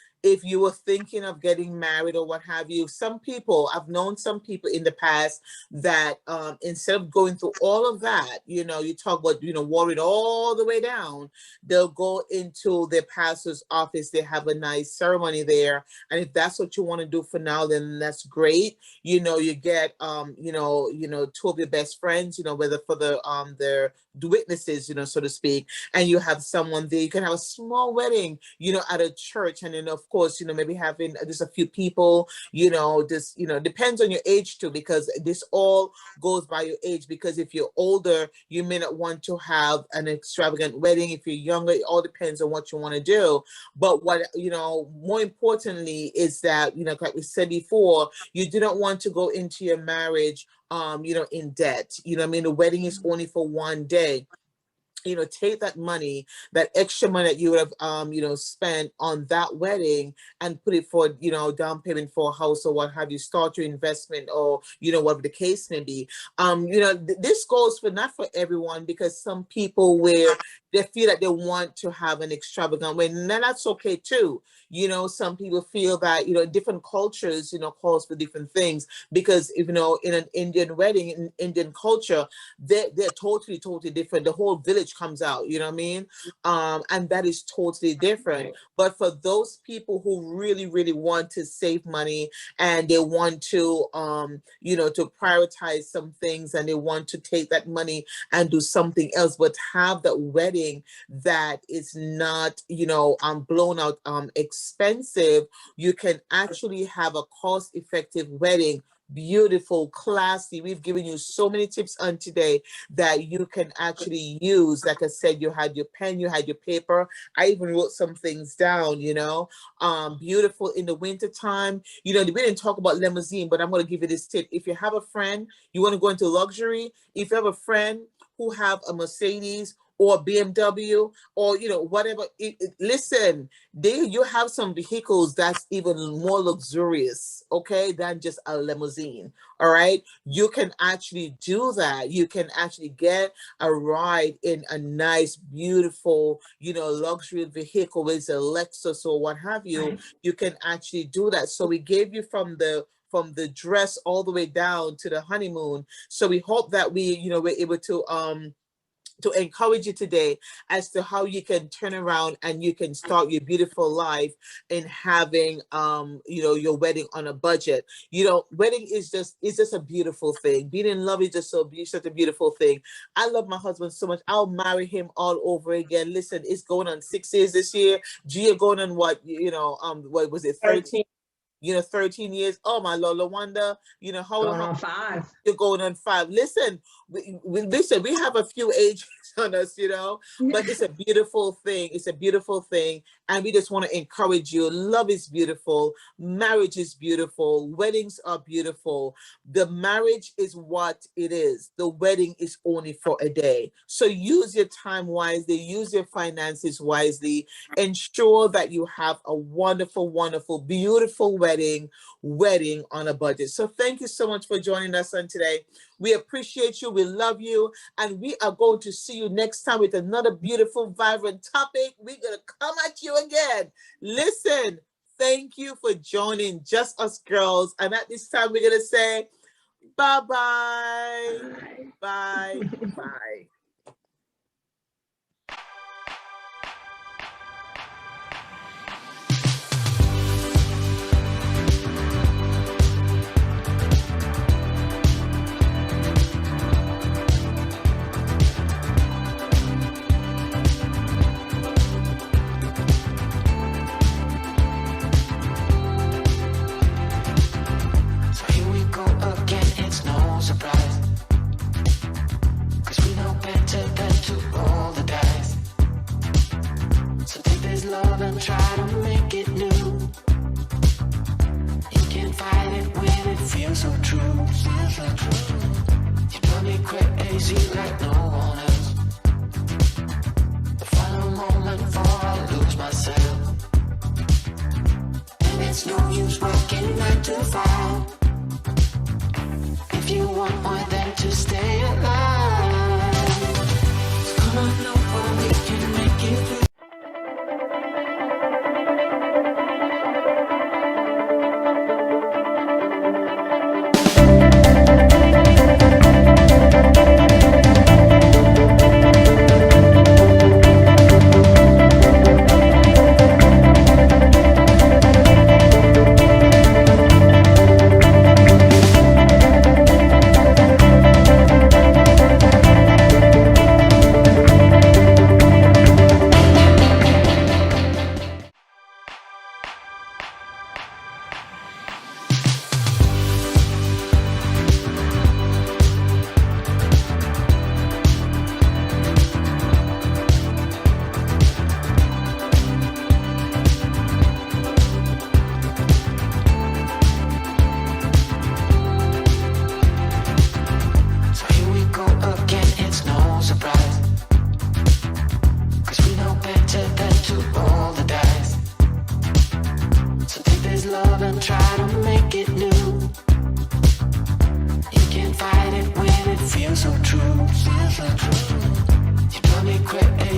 were thinking of getting married or what have you, some people, I've known some people in the past that instead of going through all of that, you know, you talk about, you know, worried all the way down, they'll go into their pastor's office, they have a nice ceremony there. And if that's what you want to do for now, then that's great. You know, you get you know, two of your best friends, you know, whether for their witnesses, you know, so to speak, and you have someone there. You can have a small wedding, you know, at a church, and then of course, you know, maybe having just a few people, you know, just, you know, depends on your age too, because this all goes by your age. Because if you're older, you may not want to have an extravagant wedding. If you're younger, it all depends on what you want to do. But what, you know, more importantly is that, you know, like we said before, you do not want to go into your marriage you know, in debt. You know what I mean? The wedding is only for one day. You know, take that money, that extra money that you would have, you know, spent on that wedding and put it for, you know, down payment for a house or what have you, start your investment or, you know, whatever the case may be. You know, this goes for not for everyone, because some people where they feel that they want to have an extravagant wedding, and that's okay too. You know, some people feel that, you know, different cultures, you know, calls for different things, because if, you know, in an Indian wedding, in Indian culture, they're totally different. The whole village comes out, you know what I mean? And that is totally different. Right. But for those people who really want to save money and they want to you know, to prioritize some things, and they want to take that money and do something else, but have that wedding that is not, you know, blown out expensive, you can actually have a cost-effective wedding. Beautiful, classy. We've given you so many tips on today that you can actually use. Like I said, you had your pen, you had your paper. I even wrote some things down, you know. Beautiful in the winter time. You know, we didn't talk about limousine, but I'm going to give you this tip. If you have a friend, you want to go into luxury, if you have a friend who have a Mercedes or BMW or, you know, whatever, listen, you have some vehicles that's even more luxurious, okay, than just a limousine. All right, you can actually do that. You can actually get a ride in a nice, beautiful, you know, luxury vehicle, whether it's a Lexus or what have you. Right. You can actually do that. So we gave you from the dress all the way down to the honeymoon. So we hope that we, you know, we're able to encourage you today as to how you can turn around and you can start your beautiful life in having you know, your wedding on a budget. You know, wedding is just a beautiful thing. Being in love is just such a beautiful thing. I love my husband so much. I'll marry him all over again. Listen, it's going on 6 years this year. Gia going on what, you know, what was it, 13? You know, 13 years. Oh my Lord, Lawanda, you know, Going on 5. you're going on 5. Listen, we have a few ages on us, you know, but it's a beautiful thing. It's a beautiful thing. And we just want to encourage you. Love is beautiful. Marriage is beautiful. Weddings are beautiful. The marriage is what it is. The wedding is only for a day. So use your time wisely, use your finances wisely, ensure that you have a wonderful, wonderful, beautiful wedding on a budget. So thank you so much for joining us on today. We appreciate you. We love you. And we are going to see you next time with another beautiful, vibrant topic. We're going to come at you again. Listen, thank you for joining Just Us Girls. And at this time, we're going to say bye-bye. Bye. Bye.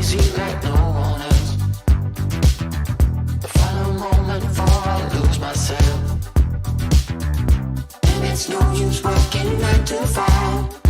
easy like no one else. The final moment before I lose myself. And it's no use working 9 to 5.